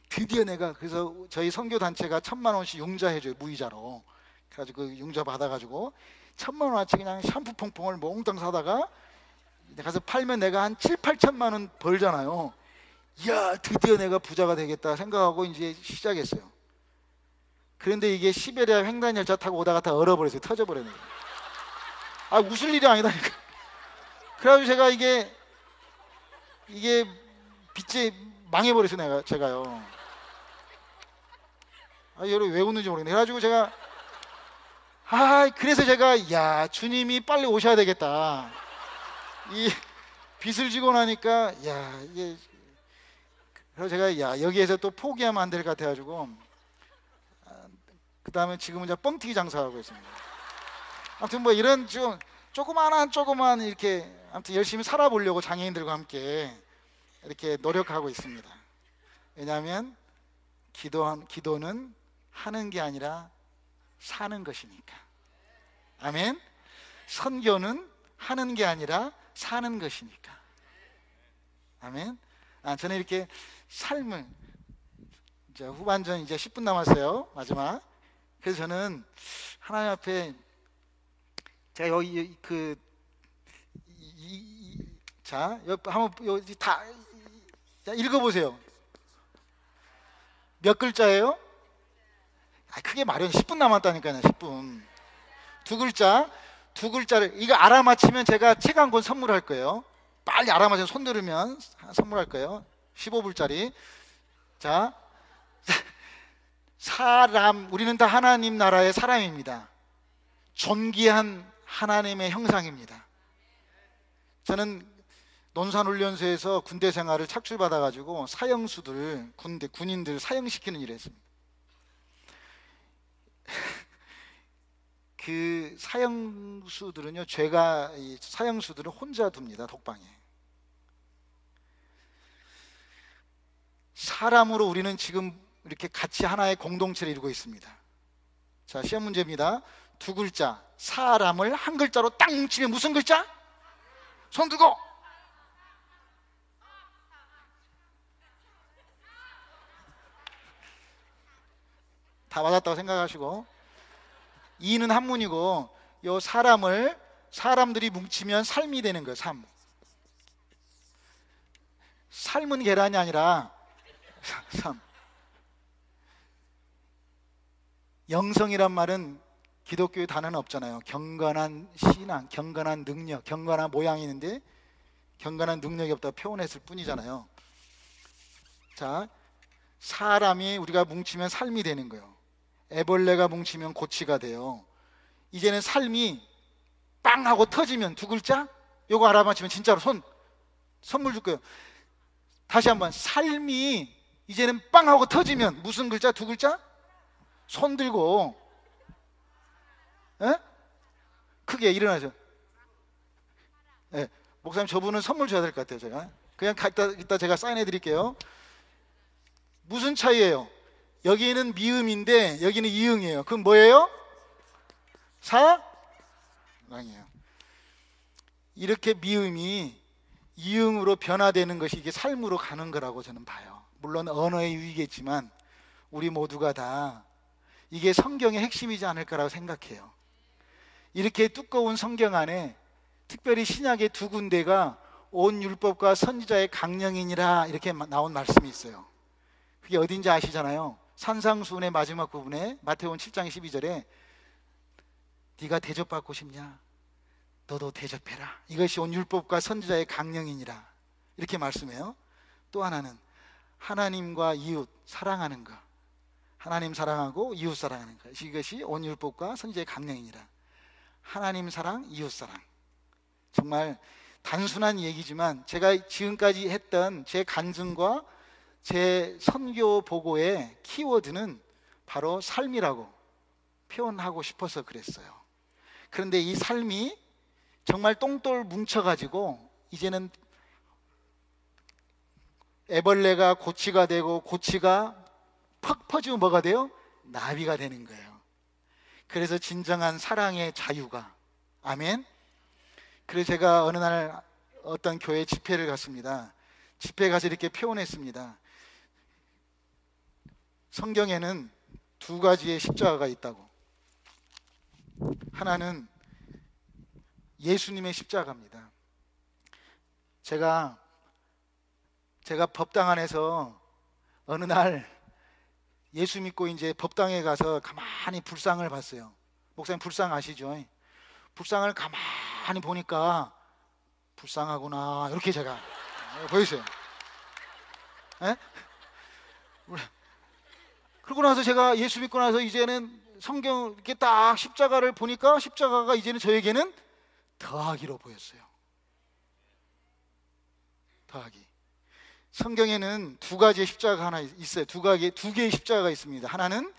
드디어 내가, 그래서 저희 선교 단체가 1,000만 원씩 융자해줘요, 무이자로. 그래가지고 그 융자 받아가지고 1,000만 원어치 그냥 샴푸 퐁퐁을 몽땅 사다가 가서 팔면 내가 한 7, 8천만 원 벌잖아요. 이야, 드디어 내가 부자가 되겠다 생각하고 이제 시작했어요. 그런데 이게 시베리아 횡단 열차 타고 오다가 다 얼어버렸어요. 터져버렸네요. 아, 웃을 일이 아니다니까. 그래가지고 제가 이게 빚에 망해버렸어요, 제가요. 아, 여러분 왜 웃는지 모르겠네. 그래가지고 제가 그래서 제가 야, 주님이 빨리 오셔야 되겠다. 이 빚을 지고 나니까 야, 이게, 그래서 제가 야, 여기에서 또 포기하면 안 될 것 같아가지고 그 다음에 지금은 이제 뻥튀기 장사하고 있습니다. 아무튼 뭐 이런 좀 조그만 이렇게 아무튼 열심히 살아보려고 장애인들과 함께 이렇게 노력하고 있습니다. 왜냐하면 기도는 하는 게 아니라 사는 것이니까. 아멘. 선교는 하는 게 아니라 사는 것이니까. 아멘. 저는 이렇게 삶을 이제 후반전 이제 10분 남았어요, 마지막. 그래서 저는 하나님 앞에 제가 여기 자, 한번 여기 다 읽어보세요. 몇 글자예요? 크게 말하면 10분 남았다니까요. 10분. 두 글자를 이거 알아맞히면 제가 책 한 권 선물할 거예요. 빨리 알아맞혀서 손 들으면 선물할 거예요. 15불짜리. 자, 사람, 우리는 다 하나님 나라의 사람입니다. 존귀한 하나님의 형상입니다. 저는 논산훈련소에서 군대 생활을 착출받아가지고 사형수들, 군인들 사형시키는 일을 했습니다. 그 사형수들은요, 사형수들은 혼자 둡니다, 독방에. 사람으로 우리는 지금 이렇게 같이 하나의 공동체를 이루고 있습니다. 자, 시험 문제입니다. 두 글자, 사람을 한 글자로 딱 뭉치면 무슨 글자? 손 들고. 다 맞았다고 생각하시고. 이는 한문이고, 요 사람들이 뭉치면 삶이 되는 거예요. 삶은 계란이 아니라 삶. 영성이란 말은 기독교의 단어는 없잖아요. 경건한 신앙, 경건한 능력, 경건한 모양이 있는데 경건한 능력이 없다고 표현했을 뿐이잖아요. 자, 사람이 우리가 뭉치면 삶이 되는 거예요. 애벌레가 뭉치면 고치가 돼요. 이제는 삶이 빵 하고 터지면 두 글자? 요거 알아맞히면 진짜로 선물 줄 거예요. 다시 한번, 삶이 이제는 빵 하고 터지면 무슨 글자? 두 글자? 손 들고. 에? 크게 일어나죠. 네. 목사님, 저분은 선물 줘야 될 것 같아요. 제가 그냥 이따 제가 사인해 드릴게요. 무슨 차이예요? 여기는 미음인데 여기는 이응이에요. 그럼 뭐예요? 사랑이에요. 이렇게 미음이 이응으로 변화되는 것이 이게 삶으로 가는 거라고 저는 봐요. 물론 언어의 유의겠지만 우리 모두가 다 이게 성경의 핵심이지 않을까라고 생각해요. 이렇게 두꺼운 성경 안에 특별히 신약의 두 군데가 온 율법과 선지자의 강령이니라 이렇게 나온 말씀이 있어요. 그게 어딘지 아시잖아요. 산상수훈의 마지막 부분에 마태복음 7장 12절에 네가 대접받고 싶냐? 너도 대접해라. 이것이 온 율법과 선지자의 강령이니라 이렇게 말씀해요. 또 하나는 하나님과 이웃 사랑하는 것, 하나님 사랑하고 이웃 사랑하는 것, 이것이 온 율법과 선지자의 강령이니라. 하나님 사랑, 이웃 사랑. 정말 단순한 얘기지만 제가 지금까지 했던 제 간증과 제 선교 보고의 키워드는 바로 삶이라고 표현하고 싶어서 그랬어요. 그런데 이 삶이 정말 똥돌 뭉쳐가지고 이제는 애벌레가 고치가 되고 고치가 퍽 퍼지면 뭐가 돼요? 나비가 되는 거예요. 그래서 진정한 사랑의 자유가, 아멘. 그래서 제가 어느 날 어떤 교회 집회를 갔습니다. 집회에 가서 이렇게 표현했습니다. 성경에는 두 가지의 십자가가 있다고. 하나는 예수님의 십자가입니다. 제가 법당 안에서 어느 날 예수 믿고 이제 법당에 가서 가만히 불상을 봤어요. 목사님 불상 아시죠? 불상을 가만히 보니까 불쌍하구나 이렇게 제가 보였어요. 에? 그러고 나서 제가 예수 믿고 나서 이제는 성경 이렇게 딱 십자가를 보니까 십자가가 이제는 저에게는 더하기로 보였어요. 더하기. 성경에는 두 가지의 십자가가 하나 있어요. 두 개의 십자가가 있습니다. 하나는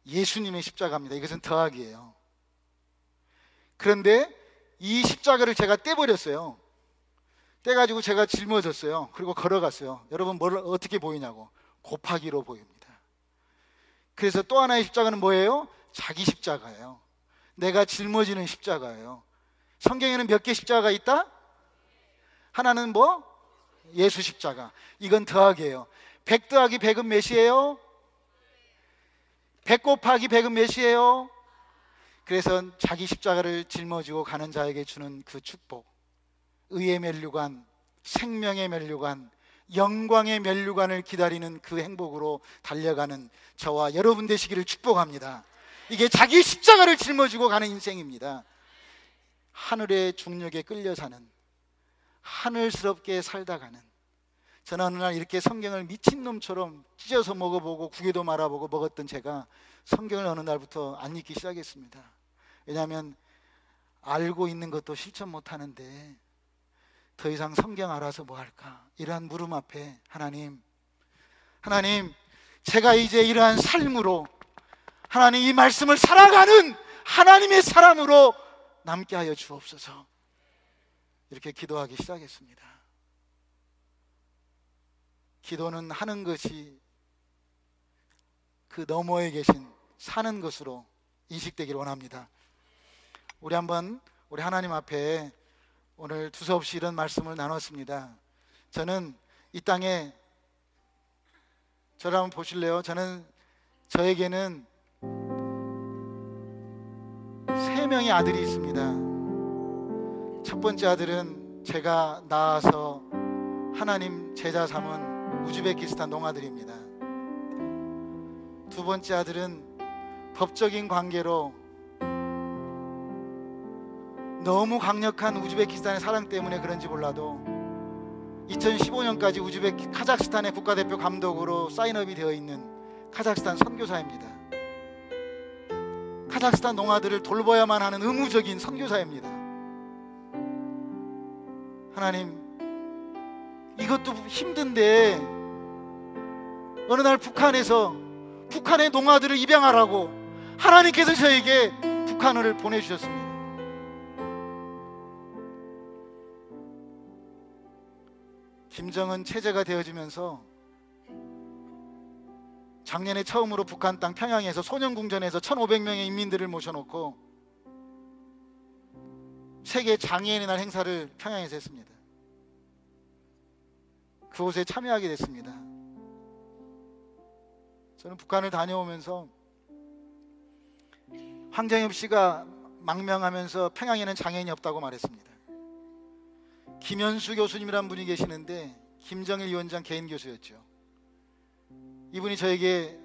예수님의 십자가입니다. 이것은 더하기예요. 그런데 이 십자가를 제가 떼버렸어요. 떼가지고 제가 짊어졌어요. 그리고 걸어갔어요. 여러분 어떻게 보이냐고. 곱하기로 보입니다. 그래서 또 하나의 십자가는 뭐예요? 자기 십자가예요. 내가 짊어지는 십자가예요. 성경에는 몇 개 십자가가 있다? 하나는 뭐? 예수 십자가. 이건 더하기예요. 100 더하기 100은 몇이에요? 100 곱하기 100은 몇이에요? 그래서 자기 십자가를 짊어지고 가는 자에게 주는 그 축복, 의의 면류관, 생명의 면류관, 영광의 면류관을 기다리는 그 행복으로 달려가는 저와 여러분 되시기를 축복합니다. 이게 자기 십자가를 짊어지고 가는 인생입니다. 하늘의 중력에 끌려 사는, 하늘스럽게 살다 가는. 저는 어느 날 이렇게 성경을 미친놈처럼 찢어서 먹어보고 구개도 말아보고 먹었던 제가 성경을 어느 날부터 안 읽기 시작했습니다. 왜냐하면 알고 있는 것도 실천 못하는데 더 이상 성경 알아서 뭐 할까? 이러한 물음 앞에 하나님, 제가 이제 이러한 삶으로 하나님 이 말씀을 살아가는 하나님의 사람으로 남게 하여 주옵소서. 이렇게 기도하기 시작했습니다. 기도는 하는 것이 그 너머에 계신 사는 것으로 인식되기를 원합니다. 우리 하나님 앞에 오늘 두서없이 이런 말씀을 나눴습니다. 저는 이 땅에 저를 한번 보실래요? 저에게는 3명의 아들이 있습니다. 첫 번째 아들은 제가 낳아서 하나님 제자 삼은 우즈베키스탄 농아들입니다. 두 번째 아들은 법적인 관계로 너무 강력한 우즈베키스탄의 사랑 때문에 그런지 몰라도 2015년까지 카자흐스탄의 국가대표 감독으로 사인업이 되어 있는 카자흐스탄 선교사입니다. 카자흐스탄 농아들을 돌봐야만 하는 의무적인 선교사입니다. 하나님, 이것도 힘든데 어느 날 북한의 농아들을 입양하라고 하나님께서 저에게 북한을 보내주셨습니다. 김정은 체제가 되어지면서 작년에 처음으로 북한 땅 평양에서 소년궁전에서 1500명의 인민들을 모셔놓고 세계 장애인의 날 행사를 평양에서 했습니다. 그곳에 참여하게 됐습니다. 저는 북한을 다녀오면서 황정엽 씨가 망명하면서 평양에는 장애인이 없다고 말했습니다. 김현수 교수님이란 분이 계시는데 김정일 위원장 개인 교수였죠. 이분이 저에게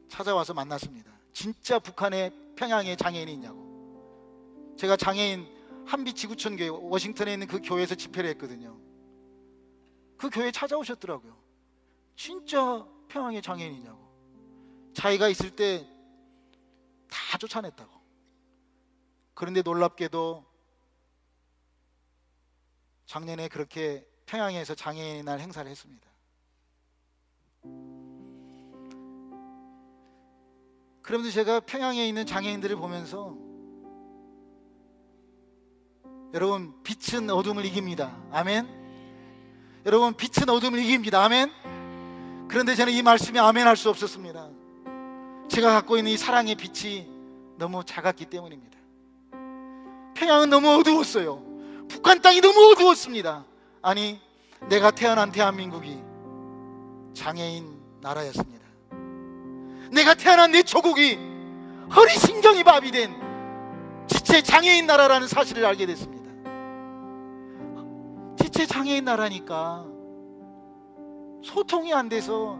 찾아와서 만났습니다. 진짜 북한에 평양에 장애인이 있냐고. 제가 장애인 한빛지구촌교회 워싱턴에 있는 그 교회에서 집회를 했거든요. 그 교회에 찾아오셨더라고요. 진짜 평양에 장애인이 있냐고. 자기가 있을 때 다 쫓아냈다고. 그런데 놀랍게도 작년에 그렇게 평양에서 장애인의 날 행사를 했습니다. 그러면서 제가 평양에 있는 장애인들을 보면서, 여러분, 빛은 어둠을 이깁니다. 아멘. 여러분, 빛은 어둠을 이깁니다. 아멘. 그런데 저는 이 말씀에 아멘 할 수 없었습니다. 제가 갖고 있는 이 사랑의 빛이 너무 작았기 때문입니다. 평양은 너무 어두웠어요. 북한 땅이 너무 어두웠습니다. 아니, 내가 태어난 대한민국이 장애인 나라였습니다. 내가 태어난 내 조국이 허리신경이 마비된 지체 장애인 나라라는 사실을 알게 됐습니다. 지체 장애인 나라니까 소통이 안 돼서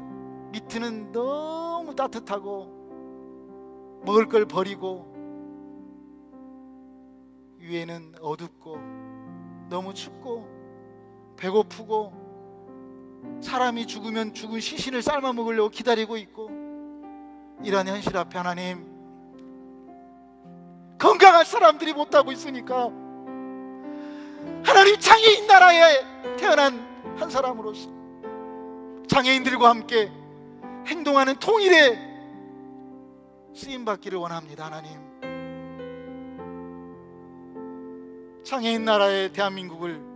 밑에는 너무 따뜻하고 먹을 걸 버리고 위에는 어둡고 너무 춥고 배고프고 사람이 죽으면 죽은 시신을 삶아 먹으려고 기다리고 있고, 이런 현실 앞에 하나님, 건강한 사람들이 못하고 있으니까 하나님, 장애인 나라에 태어난 한 사람으로서 장애인들과 함께 행동하는 통일의 쓰임받기를 원합니다. 하나님, 장애인 나라의 대한민국을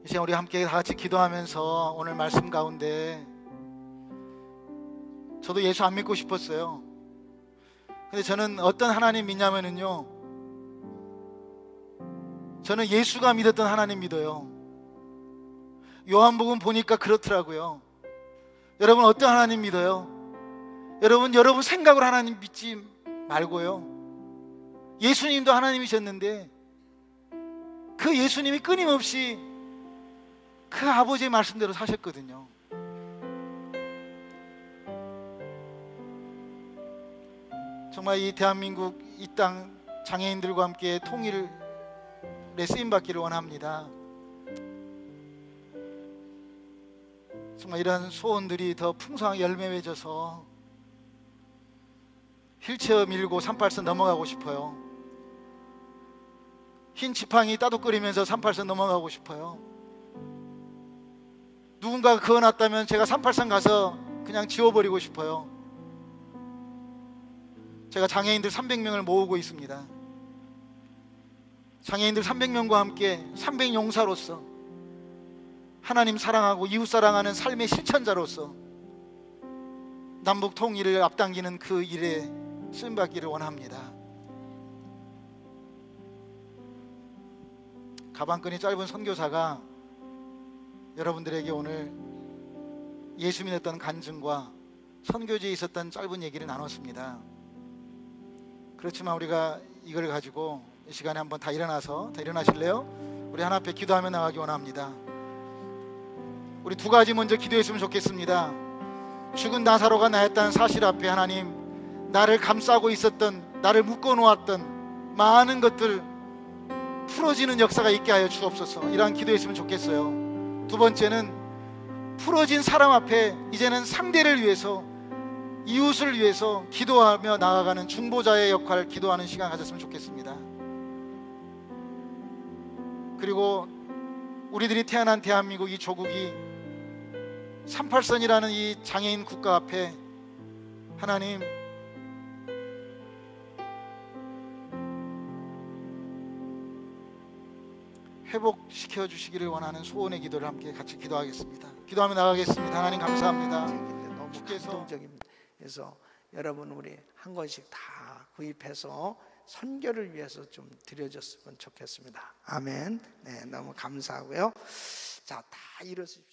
이제 우리 함께 다 같이 기도하면서 오늘 말씀 가운데, 저도 예수 안 믿고 싶었어요. 근데 저는 어떤 하나님 믿냐면요, 저는 예수가 믿었던 하나님 믿어요. 요한복음 보니까 그렇더라고요. 여러분, 어떤 하나님 믿어요? 여러분 생각으로 하나님 믿지 말고요, 예수님도 하나님이셨는데 그 예수님이 끊임없이 그 아버지의 말씀대로 사셨거든요. 정말 이 대한민국, 이 땅 장애인들과 함께 통일의 쓰임받기를 원합니다. 정말 이런 소원들이 더 풍성하게 열매 맺어서 휠체어 밀고 38선 넘어가고 싶어요. 흰 지팡이 따독거리면서 38선 넘어가고 싶어요. 누군가가 그어놨다면 제가 38선 가서 그냥 지워버리고 싶어요. 제가 장애인들 300명을 모으고 있습니다. 장애인들 300명과 함께 300용사로서 하나님 사랑하고 이웃 사랑하는 삶의 실천자로서 남북 통일을 앞당기는 그 일에 쓰임받기를 원합니다. 가방끈이 짧은 선교사가 여러분들에게 오늘 예수 믿었던 간증과 선교지에 있었던 짧은 얘기를 나눴습니다. 그렇지만 우리가 이걸 가지고 이 시간에 한번 다 일어나실래요? 우리 하나 앞에 기도하며 나가기 원합니다. 우리 두 가지 먼저 기도했으면 좋겠습니다. 죽은 나사로가 나였다는 사실 앞에 하나님, 나를 감싸고 있었던, 나를 묶어놓았던 많은 것들 풀어지는 역사가 있게 하여 주옵소서. 이러한 기도했으면 좋겠어요. 두 번째는 풀어진 사람 앞에 이제는 상대를 위해서, 이웃을 위해서 기도하며 나아가는 중보자의 역할을 기도하는 시간 가졌으면 좋겠습니다. 그리고 우리들이 태어난 대한민국, 이 조국이 38선이라는 이 장애인 국가 앞에 하나님, 회복시켜 주시기를 원하는 소원의 기도를 함께 같이 기도하겠습니다. 기도하며 나가겠습니다. 하나님 감사합니다. 너무 감동적입니다. 그래서 여러분, 우리 한 권씩 다 구입해서 선교를 위해서 좀 드려줬으면 좋겠습니다. 아멘. 네, 너무 감사하고요. 자, 다 일어서십시오.